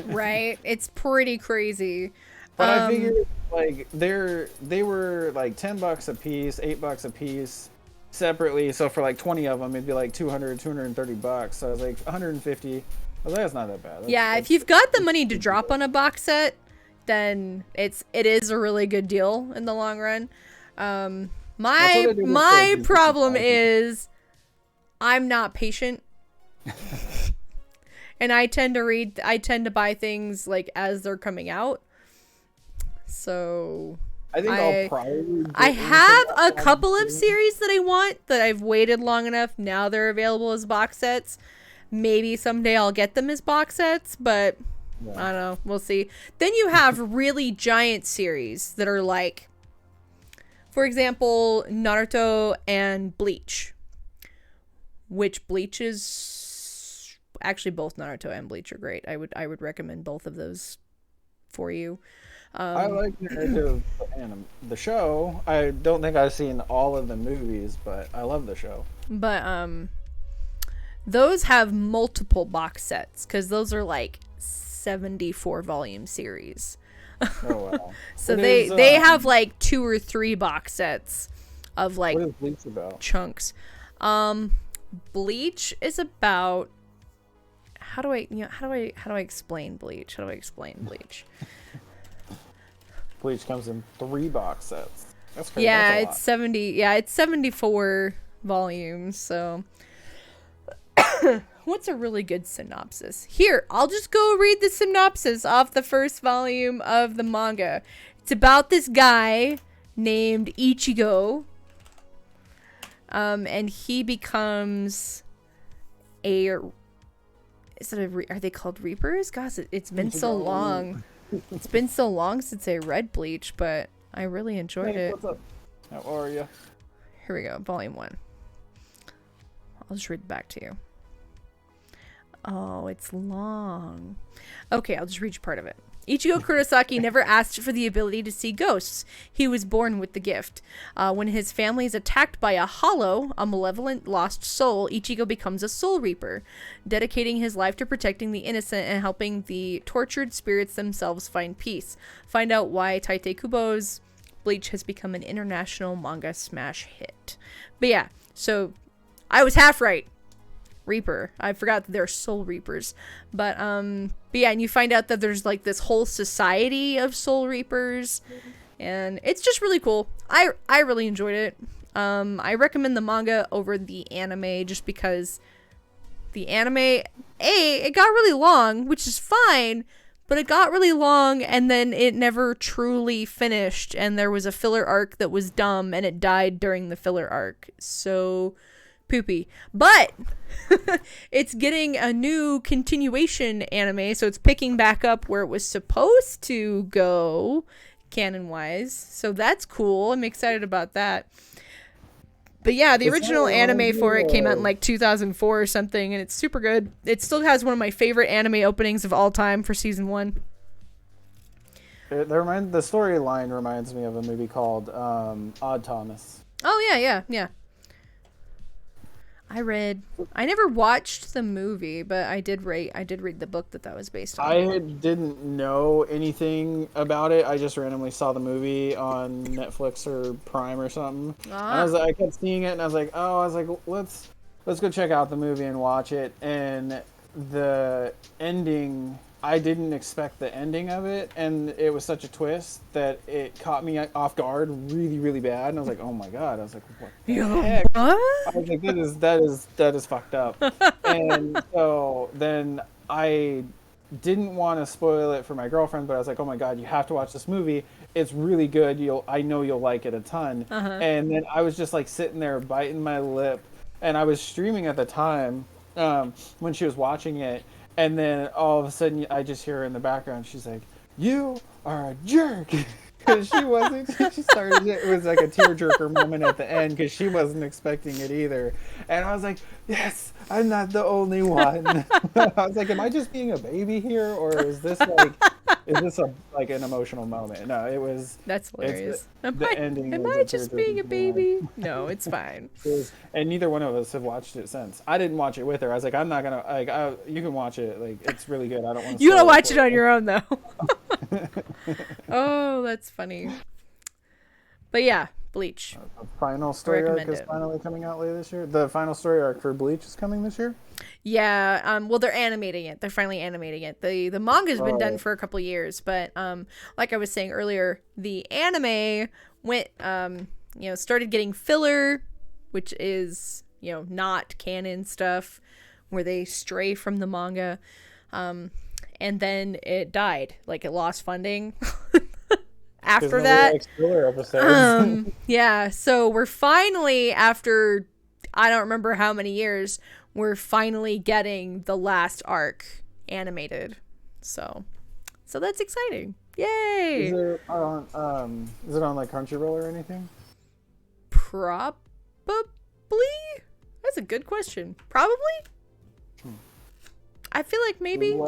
Right? It's pretty crazy. But I figured like they were like $10 a piece, $8 a piece separately. So for like 20 of them, it'd be like $230. So I was like 150. I was like, that's not that bad. If you've got the money to drop on a box set, then it is a really good deal in the long run. My problem is I'm not patient. And I tend to buy things like as they're coming out. So I have a couple of series that I want that I've waited long enough. Now they're available as box sets. Maybe someday I'll get them as box sets, but I don't know. We'll see. Then you have really giant series that are like, for example, Naruto and Bleach. Which Bleach is actually both Naruto and Bleach are great. I would recommend both of those for you. I like the show. I don't think I've seen all of the movies, but I love the show. But those have multiple box sets because those are like 74 volume series. Oh wow! So they have like 2 or 3 box sets of like what is Bleach about? Chunks. Bleach is about how do I explain Bleach? How do I explain Bleach? Bleach comes in 3 box sets. That's crazy. Yeah, it's 70. Yeah, it's 74 volumes. So, what's a really good synopsis? Here, I'll just go read the synopsis off the first volume of the manga. It's about this guy named Ichigo. And he becomes are they called Reapers? Gosh, it's been so long. It's been so long since I read Bleach, but I really enjoyed it. What's up? How are you? Here we go, volume 1. I'll just read it back to you. Oh, it's long. Okay, I'll just read you part of it. Ichigo Kurosaki never asked for the ability to see ghosts. He was born with the gift. When his family is attacked by a hollow, a malevolent lost soul, Ichigo becomes a soul reaper, dedicating his life to protecting the innocent and helping the tortured spirits themselves find peace. Find out why Tite Kubo's Bleach has become an international manga smash hit. But yeah, so I was half right. Reaper. I forgot that they're soul reapers. But yeah, and you find out that there's like this whole society of soul reapers, and it's just really cool. I really enjoyed it. I recommend the manga over the anime just because the anime, it got really long, which is fine, but it got really long and then it never truly finished, and there was a filler arc that was dumb and it died during the filler arc. So poopy. But it's getting a new continuation anime, so it's picking back up where it was supposed to go. canon wise. So that's cool. I'm excited about that. But yeah, the original anime for it came out in like 2004 or something, and it's super good. It still has one of my favorite anime openings of all time for season 1. The storyline reminds me of a movie called Odd Thomas. Oh yeah. I never watched the movie, but I did read the book that was based on. I didn't know anything about it. I just randomly saw the movie on Netflix or Prime or something. And I kept seeing it, and I was like, let's go check out the movie and watch it. And the ending, I didn't expect the ending of it, and it was such a twist that it caught me off guard really, really bad. And I was like, oh my god! I was like, what the heck? I was like, that is fucked up. And so then I didn't want to spoil it for my girlfriend, but I was like, oh my god, you have to watch this movie. It's really good. I know you'll like it a ton. And then I was just like sitting there biting my lip, and I was streaming at the time when she was watching it. And then all of a sudden, I just hear her in the background. She's like, "You are a jerk," because she wasn't. She started. It was like a tearjerker moment at the end because she wasn't expecting it either. And I was like, "Yes, I'm not the only one." I was like, "Am I just being a baby here, or is this like an emotional moment?" No, it was. That's hilarious. The ending. Am I just being a baby? No, it's fine. And neither one of us have watched it since. I didn't watch it with her. I was like, I'm not gonna you can watch it. Like, it's really good. I don't want to. You don't watch it on your own though. Oh, that's funny. But yeah, Bleach. The final story arc is finally coming out later this year. The final story arc for Bleach is coming this year. Yeah. Well, they're animating it. They're finally animating it. The manga's been done for a couple years, but like I was saying earlier, the anime went started getting filler, which is not canon stuff, where they stray from the manga, and then it died. Like, it lost funding. After that, yeah, so we're finally, after I don't remember how many years, we're finally getting the last arc animated. So that's exciting. Yay! Is it on like Crunchyroll or anything? Probably. That's a good question. Probably. I feel like maybe.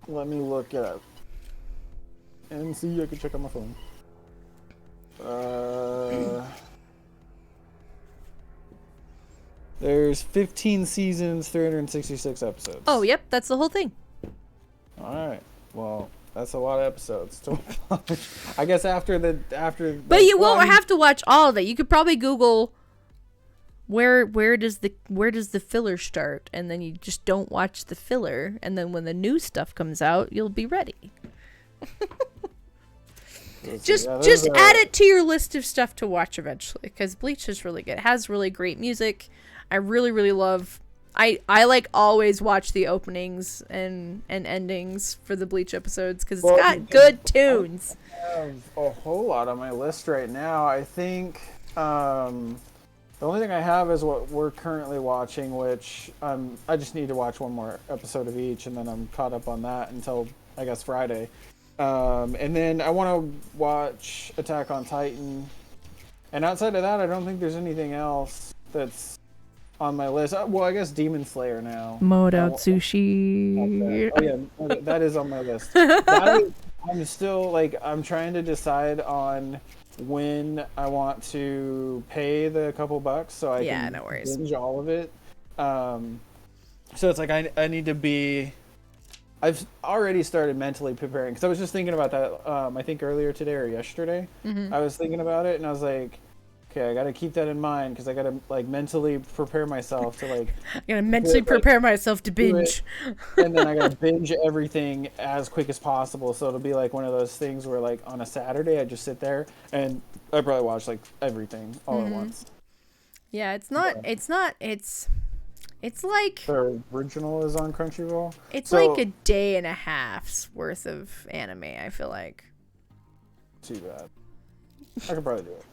Let me look it up and see. I can check on my phone. There's 15 seasons, 366 episodes. Oh, yep, that's the whole thing. All right. Well, that's a lot of episodes to watch. I guess after. But you won't have to watch all of it. You could probably Google where does the filler start, and then you just don't watch the filler, and then when the new stuff comes out, you'll be ready. Just add it to your list of stuff to watch eventually, because Bleach is really good. It has really great music. I really, really love. I like always watch the openings and endings for the Bleach episodes because it's got good tunes. I have a whole lot on my list right now. I think the only thing I have is what we're currently watching, which I just need to watch one more episode of each, and then I'm caught up on that until I guess Friday. And then I want to watch Attack on Titan. And outside of that, I don't think there's anything else that's on my list. Well, I guess Demon Slayer now. Mode out sushi. Oh yeah, that is on my list. I'm still I'm trying to decide on when I want to pay the couple bucks so I can binge all of it. So it's like I need to be. I've already started mentally preparing because I was just thinking about that. I think earlier today or yesterday, I was thinking about it and I was like, okay, I got to keep that in mind because I got to mentally prepare myself to I gotta mentally prepare myself to binge, and then I got to binge everything as quick as possible. So it'll be like one of those things where on a Saturday I just sit there and I probably watch everything all at once. Yeah, it's like the original is on Crunchyroll. It's like a day and a half's worth of anime, I feel like. Too bad. I could probably do it.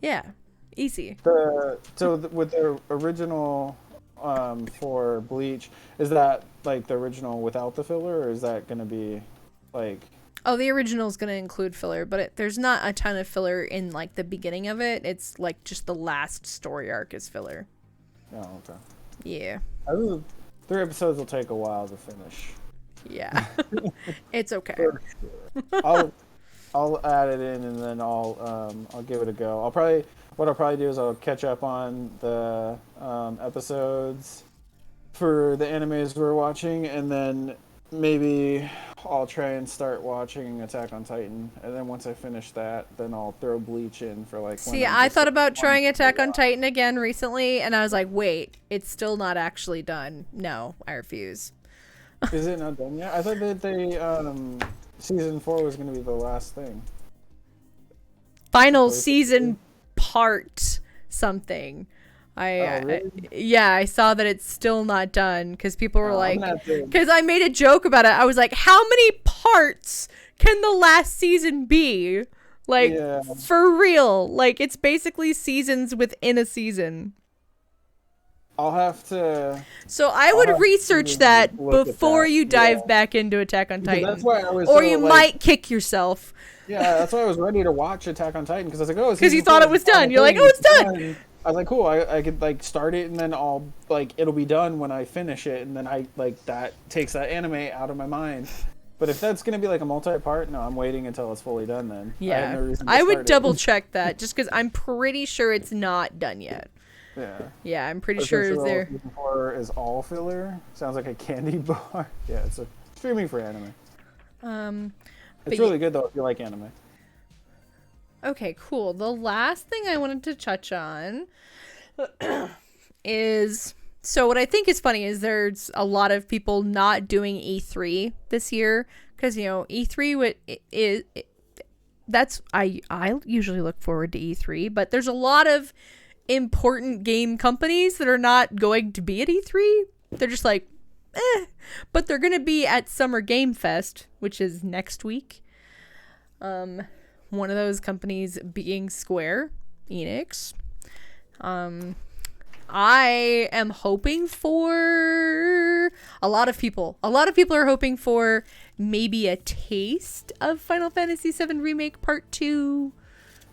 Yeah, easy. With the original for Bleach, is that the original without the filler, or is that going to be Oh, the original is going to include filler, but there's not a ton of filler in like the beginning of it. It's like just the last story arc is filler. Oh, okay. Yeah. 3 episodes will take a while to finish. Yeah. It's okay. For sure. I'll add it in and then I'll give it a go. What I'll probably do is I'll catch up on the episodes for the animes we're watching, and then maybe I'll try and start watching Attack on Titan, and then once I finish that, then I'll throw Bleach in for like. See, I thought about trying Attack on Titan again recently, and I was like, wait, it's still not actually done. No, I refuse. Is it not done yet? I thought that they season 4 was going to be the last thing. Final season part something. Really? I saw that it's still not done because people were like, to... because I made a joke about it. I was like, how many parts can the last season be? Like, for real. Like, it's basically seasons within a season. I'll have to. So I would research that before you dive back into Attack on Titan. That's why I was or you might kick yourself. Yeah, that's why I was ready to watch Attack on Titan, because I was like, oh, because you thought it was done. You're like, oh, it's done. I was like, cool. I could like start it, and then I'll like it'll be done when I finish it, and then I like that takes that anime out of my mind. But if that's gonna be like a multi-part, no, I'm waiting until it's fully done. Then yeah, I would double check that just because I'm pretty sure it's not done yet. Yeah, I'm pretty sure it's there. Season 4 is all filler. Sounds like a candy bar. Yeah, it's a streaming for anime. It's really good though if you like anime. Okay, cool. The last thing I wanted to touch on is, so what I think is funny is there's a lot of people not doing E3 this year because, you know, E3 I usually look forward to E3, but there's a lot of important game companies that are not going to be at E3. They're just like, but they're going to be at Summer Game Fest, which is next week. One of those companies being Square Enix. I am hoping for a lot of people are hoping for maybe a taste of Final Fantasy VII Remake Part 2.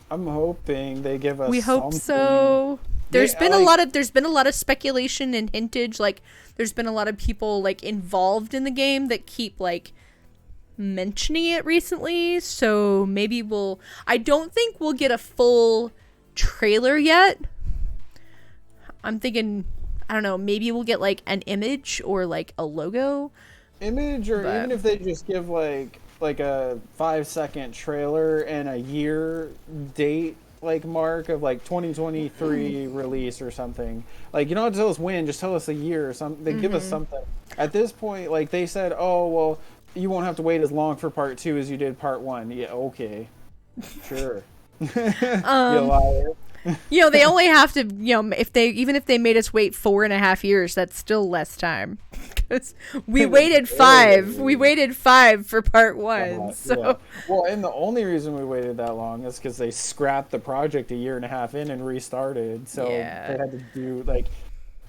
I'm hoping they give us. We hope so. There's been a lot of speculation and hintage. Like, there's been a lot of people like involved in the game that keep like mentioning it recently. So maybe I don't think we'll get a full trailer yet. I'm thinking, I don't know, maybe we'll get like an image or like a logo. Even if they just give like a 5-second trailer and a year date like mark of like 2023 release or something. Like, you don't have to tell us when, just tell us a year or something. They give us something. At this point, like they said, oh well, you won't have to wait as long for part 2 as you did part 1. Yeah, okay. Sure. You liar. You know, they only have to, you know, if they made us wait 4.5 years, that's still less time. Because we waited 5. We waited 5 for part 1. So yeah. Well, and the only reason we waited that long is because they scrapped the project 1.5 years in and restarted. So they had to do like,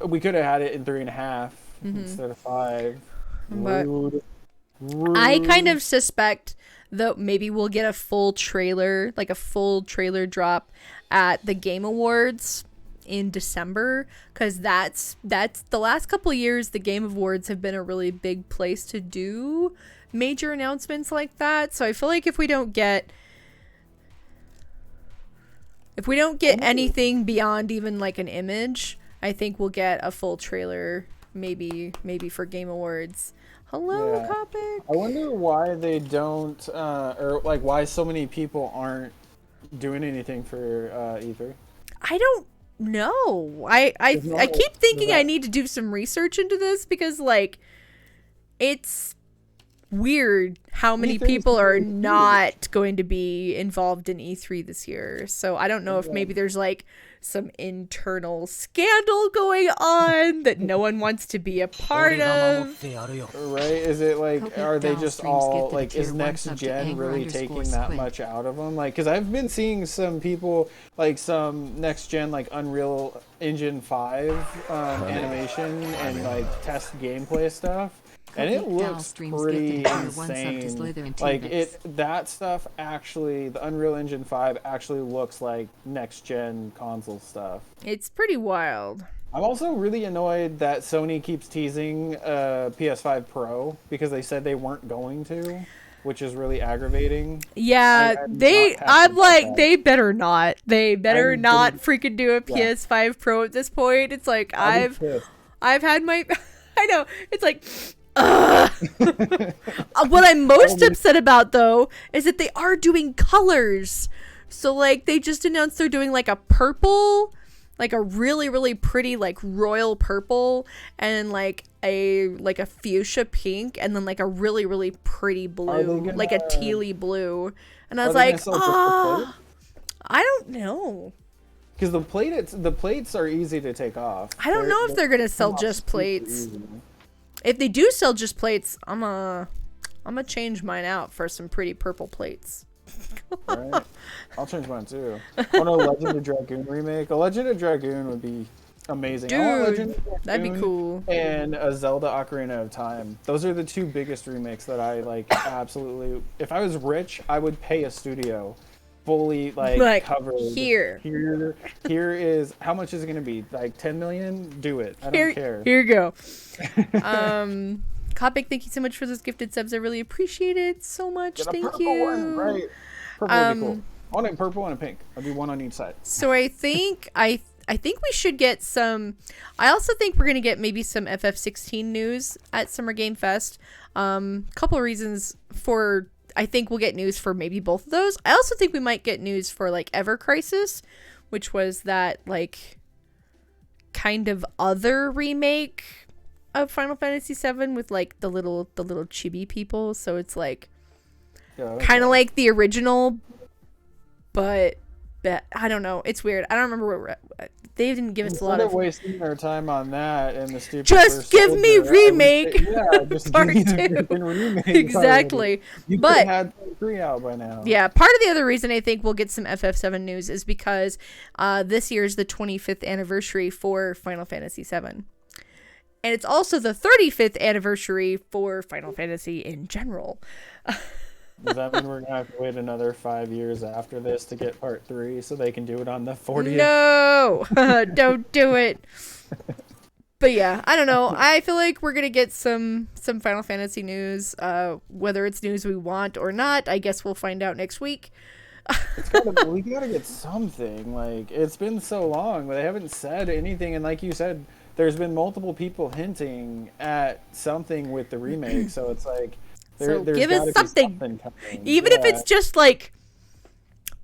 we could have had it in 3.5 instead of 5. Rude. I kind of suspect that maybe we'll get a full trailer, like a full trailer drop at the Game Awards in December, because that's the last couple of years the Game Awards have been a really big place to do major announcements like that. So I feel like if we don't get anything beyond even like an image, I think we'll get a full trailer maybe for Game Awards. Hello, Copic. I wonder why they don't, or like why so many people aren't doing anything for E3. I don't know. I keep thinking I need to do some research into this because like it's weird how many people are not going to be involved in E3 this year. So I don't know if maybe there's like some internal scandal going on that no one wants to be a part of. Right? Is it like, are they just all like, is next gen really taking that much out of them? Like, because I've been seeing some people, like some next gen, like Unreal Engine 5 animation and like test gameplay stuff, and it looks pretty insane. Like that stuff actually, the Unreal Engine 5 actually looks like next gen console stuff. It's pretty wild. I'm also really annoyed that Sony keeps teasing PS5 Pro because they said they weren't going to, which is really aggravating. Yeah, I'm like, they better not. They better not freaking do a PS5 Pro at this point. It's like, I've had my, I know, it's like, what I'm most upset about though is that they are doing colors. So like, they just announced they're doing like a purple, like a really, really pretty, like royal purple, and like a fuchsia pink, and then like a really, really pretty blue, like a tealy blue. And I was like, oh, I don't know. Because the plates are easy to take off. I don't know if they're gonna sell just plates. Easy. If they do sell just plates, I'm gonna change mine out for some pretty purple plates. Right. I'll change mine too. I want a Legend of Dragoon remake. A Legend of Dragoon would be amazing. Dude, that'd be cool. And a Zelda Ocarina of Time. Those are the two biggest remakes that I like. Absolutely. If I was rich, I would pay a studio fully like covered. Here is how much is it gonna be? Like 10 million? Do it. I don't care. Here you go. Kopic, thank you so much for those gifted subs. I really appreciate it so much. Thank you. One, right? Purple would be cool. I want a purple and a pink. I'll do one on each side. So I think I think we should get some. I also think we're gonna get maybe some FF16 news at Summer Game Fest. Couple of reasons for. I think we'll get news for maybe both of those. I also think we might get news for like Ever Crisis, which was that like kind of other remake of Final Fantasy VII with like the little chibi people. So it's like kind of like the original, but I don't know. It's weird. I don't remember what they didn't give us a lot of wasting our time on that and the stupid. Just give me remake. Just part give me the remake. Exactly. You could have had 3 out by now. Yeah, part of the other reason I think we'll get some FF7 news is because this year is the 25th anniversary for Final Fantasy VII. And it's also the 35th anniversary for Final Fantasy in general. Does that mean we're going to have to wait another 5 years after this to get part 3 so they can do it on the 40th? No! Don't do it. But yeah, I don't know. I feel like we're going to get some Final Fantasy news. Whether it's news we want or not, I guess we'll find out next week. We got to get something. Like, it's been so long. They haven't said anything. And like you said, there's been multiple people hinting at something with the remake. So it's like... So give us something even if it's just like,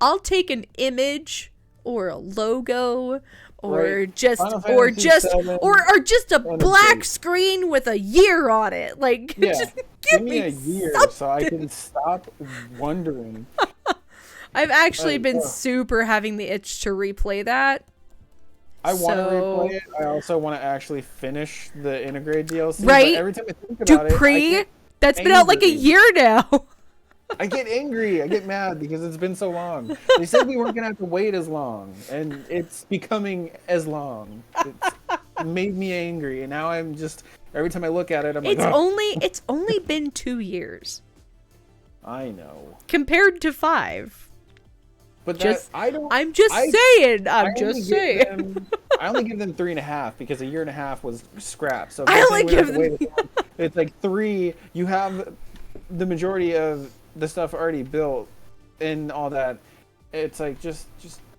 I'll take an image or a logo or just a black screen with a year on it. Like, just give me a year something. So I can stop wondering. I've actually been super having the itch to replay that. I want to replay it. I also want to actually finish the Integrate DLC. Right? But every time I think about Dupree? That's been out like a year now. I get angry. I get mad because it's been so long. They said we weren't going to have to wait as long, and it's becoming as long. It's made me angry, and now I'm just, every time I look at it, I'm like, it's only been 2 years. I know. Compared to 5. But I'm just saying. I only give them 3.5 because a year and a half was scrap. So I only give them. It's like 3. You have the majority of the stuff already built and all that. It's like just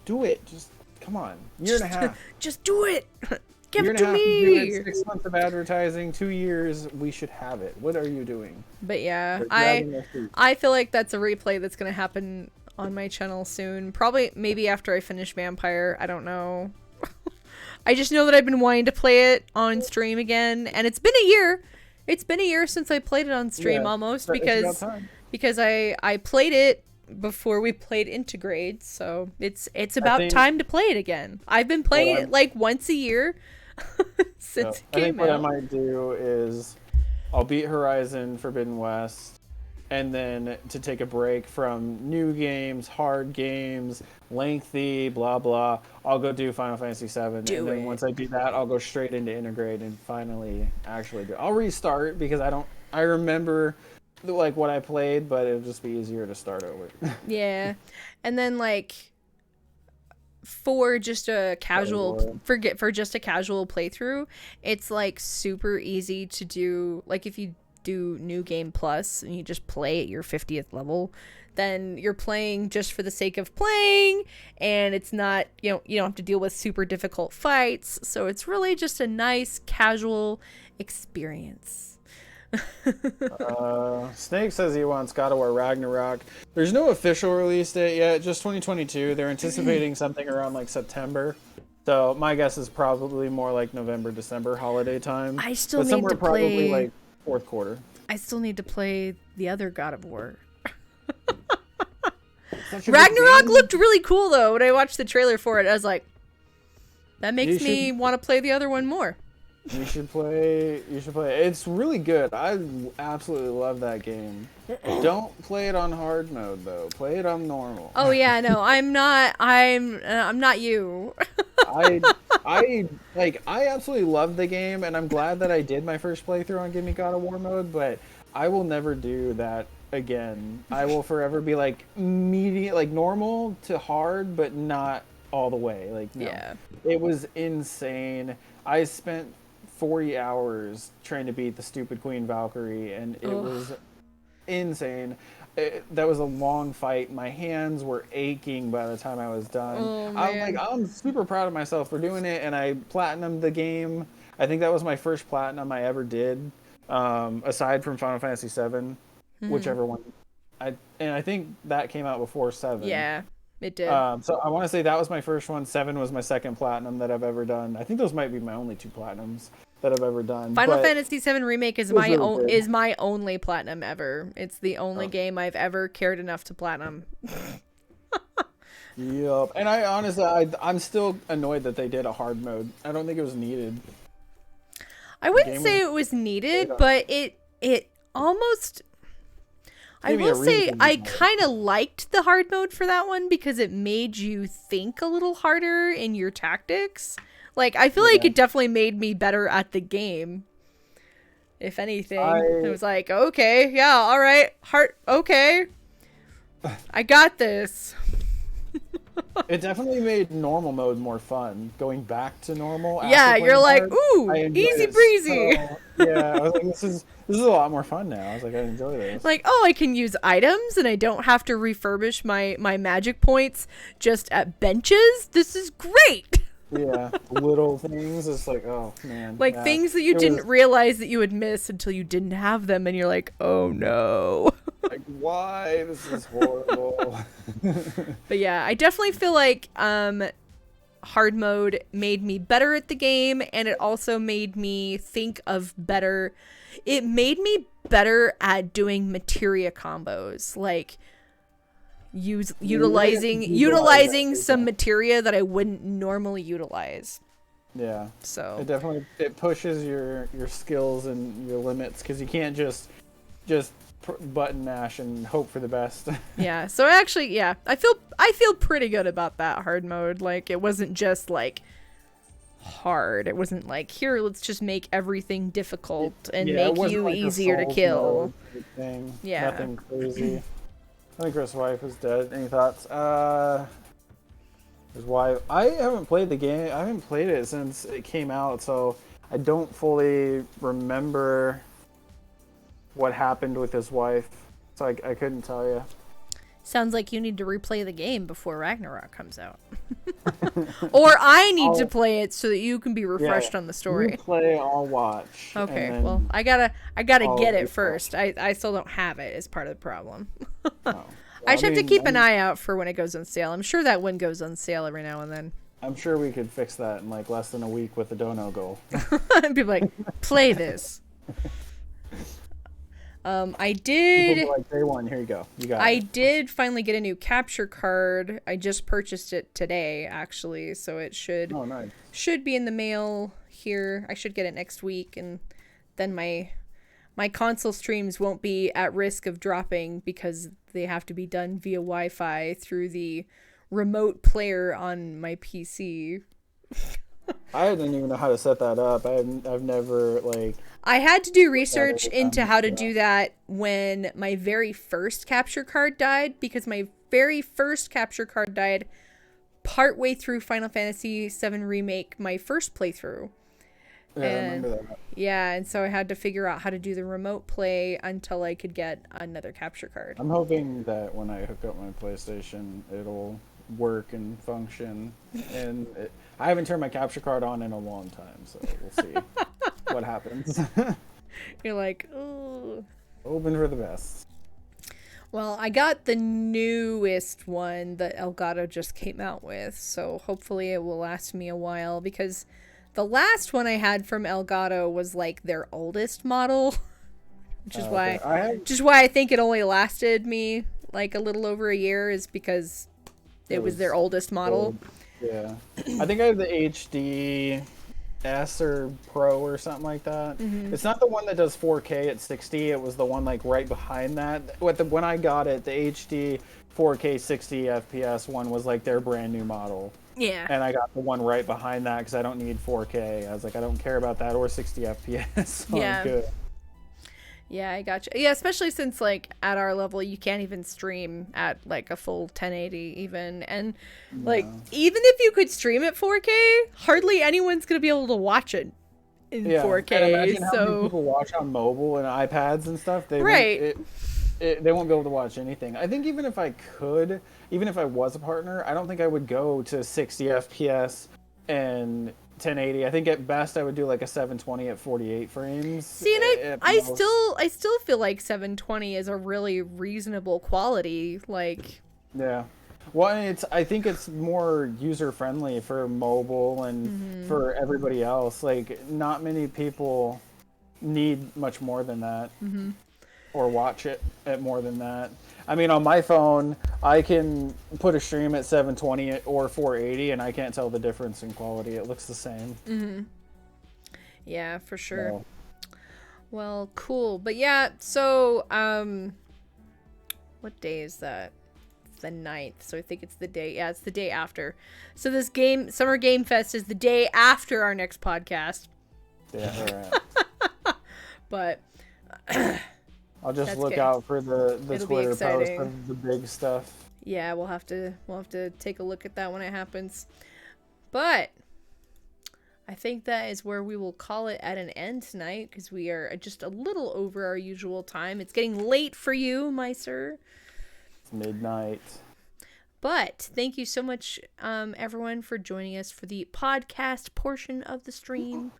do it. Just come on. Year and a half. Just do it. Give it to me. 6 months of advertising, 2 years. We should have it. What are you doing? But yeah, I feel like that's a replay that's gonna happen on my channel soon. Probably maybe after I finish Vampire. I don't know. I just know that I've been wanting to play it on stream again, and it's been a year. It's been a year since I played it on stream almost because I played it before we played Integrate, so it's about time to play it again. I've been playing it like once a year since it came out. What I might do is I'll beat Horizon Forbidden West. and then to take a break from new games, hard games, lengthy, blah blah. I'll go do Final Fantasy VII, and Do then it. once I do that, I'll go straight into Integrate and finally actually do it. I'll restart because I don't. I remember like what I played, but it'll just be easier to start over. Yeah. And then like for just a casual for just a casual playthrough, it's like super easy to do. Like if you do New Game Plus and you just play at your 50th level, then you're playing just for the sake of playing, and it's not, you don't have to deal with super difficult fights, so it's really just a nice casual experience. Snake says he wants God of War Ragnarok. There's no official release date yet, just 2022. They're anticipating something around like September. So my guess is probably more like November, December holiday time. I still but need somewhere to probably play like fourth quarter. I still need to play the other God of War. Such a good Ragnarok game. looked really cool though. When I watched the trailer for it, I was like, that makes You me should- want to play the other one more. You should play. You should play. It's really good. I absolutely love that game. Don't play it on hard mode though. Play it on normal. Oh yeah, no, I'm not you. I absolutely love the game, and I'm glad that I did my first playthrough on Give Me God of War mode. But I will never do that again. I will forever be like medium, like normal to hard, but not all the way. Like no. Yeah. It was insane. I spent 40 hours trying to beat the stupid Queen Valkyrie, and it was insane. That was a long fight. My hands were aching by the time I was done. Oh, I'm super proud of myself for doing it, and I platinumed the game. I think that was my first platinum I ever did, aside from Final Fantasy VII, whichever one. I think that came out before 7. Yeah, it did. So I want to say that was my first one. 7 was my second platinum that I've ever done. I think those might be my only 2 platinums that I've ever done. Final but Fantasy VII Remake is was really good. is my only platinum ever. It's the only game I've ever cared enough to platinum. Yep. And I honestly, I'm still annoyed that they did a hard mode. I don't think it was needed. I wouldn't say it was needed, but it almost. I Give me a will say reason. I kind of liked the hard mode for that one because it made you think a little harder in your tactics. Like, I feel like it definitely made me better at the game. If anything, it was like, okay, yeah, all right, okay, I got this. It definitely made normal mode more fun. Going back to normal. after Yeah, playing you're like, hard, ooh, I enjoyed easy it breezy. yeah, I was like, this is a lot more fun now. I was like, I enjoy this. Like, oh, I can use items and I don't have to refurbish my magic points just at benches. This is great. Yeah, little things. It's like, oh man. Like yeah. things that you It didn't was, realize that you would miss until you didn't have them, and you're like, oh no. like, why? This is horrible. But yeah, I definitely feel like hard mode made me better at the game, and it also made me think of better. It made me better at doing materia combos, like utilizing some materia that I wouldn't normally utilize. Yeah. So It definitely pushes your skills and your limits because you can't just button mash and hope for the best. yeah, so actually, yeah, I feel pretty good about that hard mode. Like, it wasn't just like hard. It wasn't like, here, let's just make everything difficult and make you like easier to kill. Thing. Yeah. Nothing crazy. I think Chris' wife is dead. Any thoughts? His wife. I haven't played the game. I haven't played it since it came out, so I don't fully remember what happened with his wife. So I couldn't tell you. Sounds like you need to replay the game before Ragnarok comes out. Or I need to play it so that you can be refreshed on the story. You play, I'll watch. Okay, and then well, I gotta get it refresh. first. I still don't have it as part of the problem. Oh. I just have to mean, keep an eye out for when it goes on sale. I'm sure that one goes on sale every now and then. I'm sure we could fix that in like less than a week with the dono goal. And people like, play this. I did. People like, day one, here you go. You got I it. did finally get a new capture card. I just purchased it today, actually, so it Oh, nice. should be in the mail here. I should get it next week, and then my my console streams won't be at risk of dropping because they have to be done via Wi-Fi through the remote player on my PC. I didn't even know how to set that up. I've never like. I had to do Looked at research it, into how to yeah. do that when my very first capture card died, because my very first capture card died partway through Final Fantasy VII Remake, my first playthrough. Yeah, I And remember that. yeah, and so I had to figure out how to do the remote play until I could get another capture card. I'm hoping that when I hook up my PlayStation, it'll work and function. And I haven't turned my capture card on in a long time, so we'll see what happens. You're like, oh. Hoping for the best. Well, I got the newest one that Elgato just came out with, so hopefully it will last me a while, because the last one I had from Elgato was like their oldest model, which is why I think it only lasted me like a little over a year, is because it was their oldest model. Old. Yeah. I think I have the HD S or Pro or something like that. Mm-hmm. It's not the one that does 4K at 60. It was the one like right behind that. When I got it, the HD 4K 60 FPS one was like their brand new model. Yeah. And I got the one right behind that because I don't need 4K. I was like, I don't care about that or 60 FPS. So Yeah. I'm good. Yeah, I gotcha. Yeah, especially since like at our level you can't even stream at like a full 1080 even, and like even if you could stream at 4K, hardly anyone's gonna be able to watch it in 4K. And imagine how many people watch on mobile and iPads and stuff. They they won't be able to watch anything. I think even if I could, even if I was a partner, I don't think I would go to 60 FPS and 1080. I think at best I would do like a 720 at 48 frames. See, and I still feel like 720 is a really reasonable quality. Like, yeah. Well, I think it's more user friendly for mobile and for everybody else. Like, not many people need much more than that, or watch it at more than that. I mean, on my phone, I can put a stream at 720 or 480, and I can't tell the difference in quality. It looks the same. Yeah, for sure. So, well, cool. But yeah, so what day is that? It's the 9th, so I think it's the day. Yeah, it's the day after. So this Summer Game Fest is the day after our next podcast. yeah, all right. But I'll just That's look good. out for the It'll be Twitter post exciting. of the big stuff. yeah, we'll have to take a look at that when it happens. But I think that is where we will call it at an end tonight, because we are just a little over our usual time. It's getting late for you, my sir. It's midnight. But thank you so much, everyone, for joining us for the podcast portion of the stream.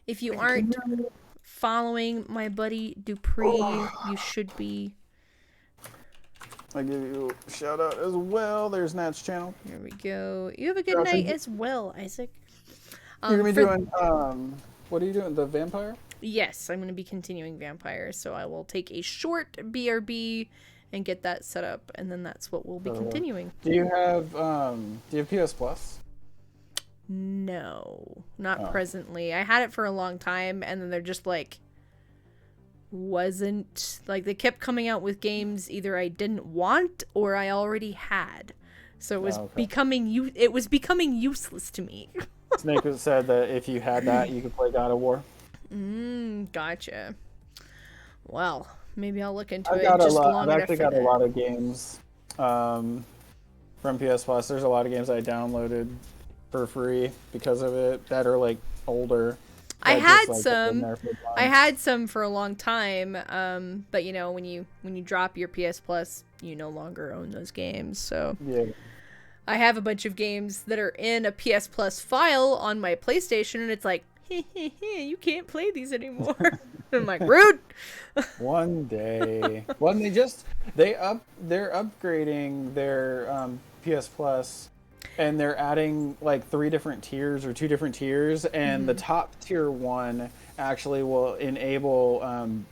If you aren't following my buddy Dupree, you should be. I give you a shout out as well. There's Nat's channel. There we go. You have a good night as well, Isaac. You're gonna be doing what are you doing? The vampire? Yes, I'm going to be continuing Vampire, so I will take a short BRB and get that set up, and then that's what we'll be continuing. Do you have PS Plus? No, not presently. I had it for a long time, and then they're just like wasn't like they kept coming out with games either I didn't want or I already had, so it was becoming useless to me. Snake said that if you had that, you could play God of War. Gotcha. Well, maybe I'll look into I've it. got Just a lot. long I've enough actually for got a that. lot of games from PS Plus. There's a lot of games I downloaded for free because of it that are like older. I that had just, like, have been there for a while. I had some for a long time, but you know, when you drop your PS Plus, you no longer own those games. So Yeah. I have a bunch of games that are in a PS Plus file on my PlayStation, and it's like, you can't play these anymore. I'm like, rude. One day. Well, they're upgrading their PS Plus, and they're adding like 3 different tiers or 2 different tiers, and the top tier one actually will enable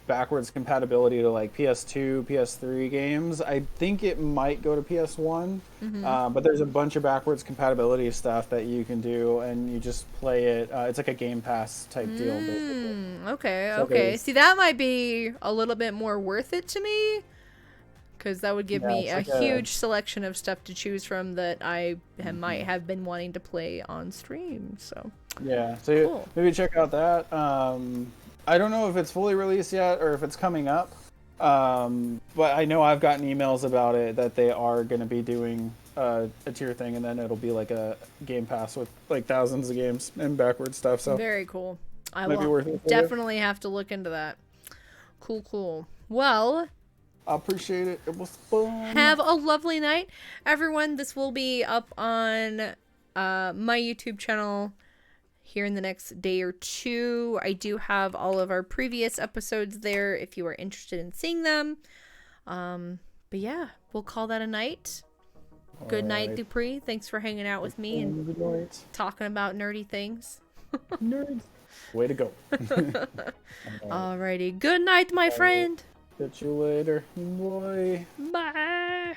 backwards compatibility to like PS2, PS3 games. I think it might go to PS1, Mm-hmm. but there's a bunch of backwards compatibility stuff that you can do, and you just play it. It's like a Game Pass type deal, basically. Okay, So okay. there's See, that might be a little bit more worth it to me. Because that would give yeah, me it's a like a huge selection of stuff to choose from that might have been wanting to play on stream. So, yeah. So cool. maybe check out that. I don't know if it's fully released yet or if it's coming up. But I know I've gotten emails about it that they are going to be doing a tier thing, and then it'll be like a Game Pass with like thousands of games and backward stuff. So Very cool. I might be will worth it for you. definitely have to look into that. Cool, cool. Well, I appreciate it. It was fun. have a lovely night, everyone. This will be up on my YouTube channel here in the next day or two. I do have all of our previous episodes there if you are interested in seeing them. But yeah, we'll call that a night. Good night, Alright. Dupree. Thanks for hanging out with me and Good night. talking about nerdy things. Nerds. Way to go. Alrighty. Good night, my friend. Catch you later. Bye. Bye.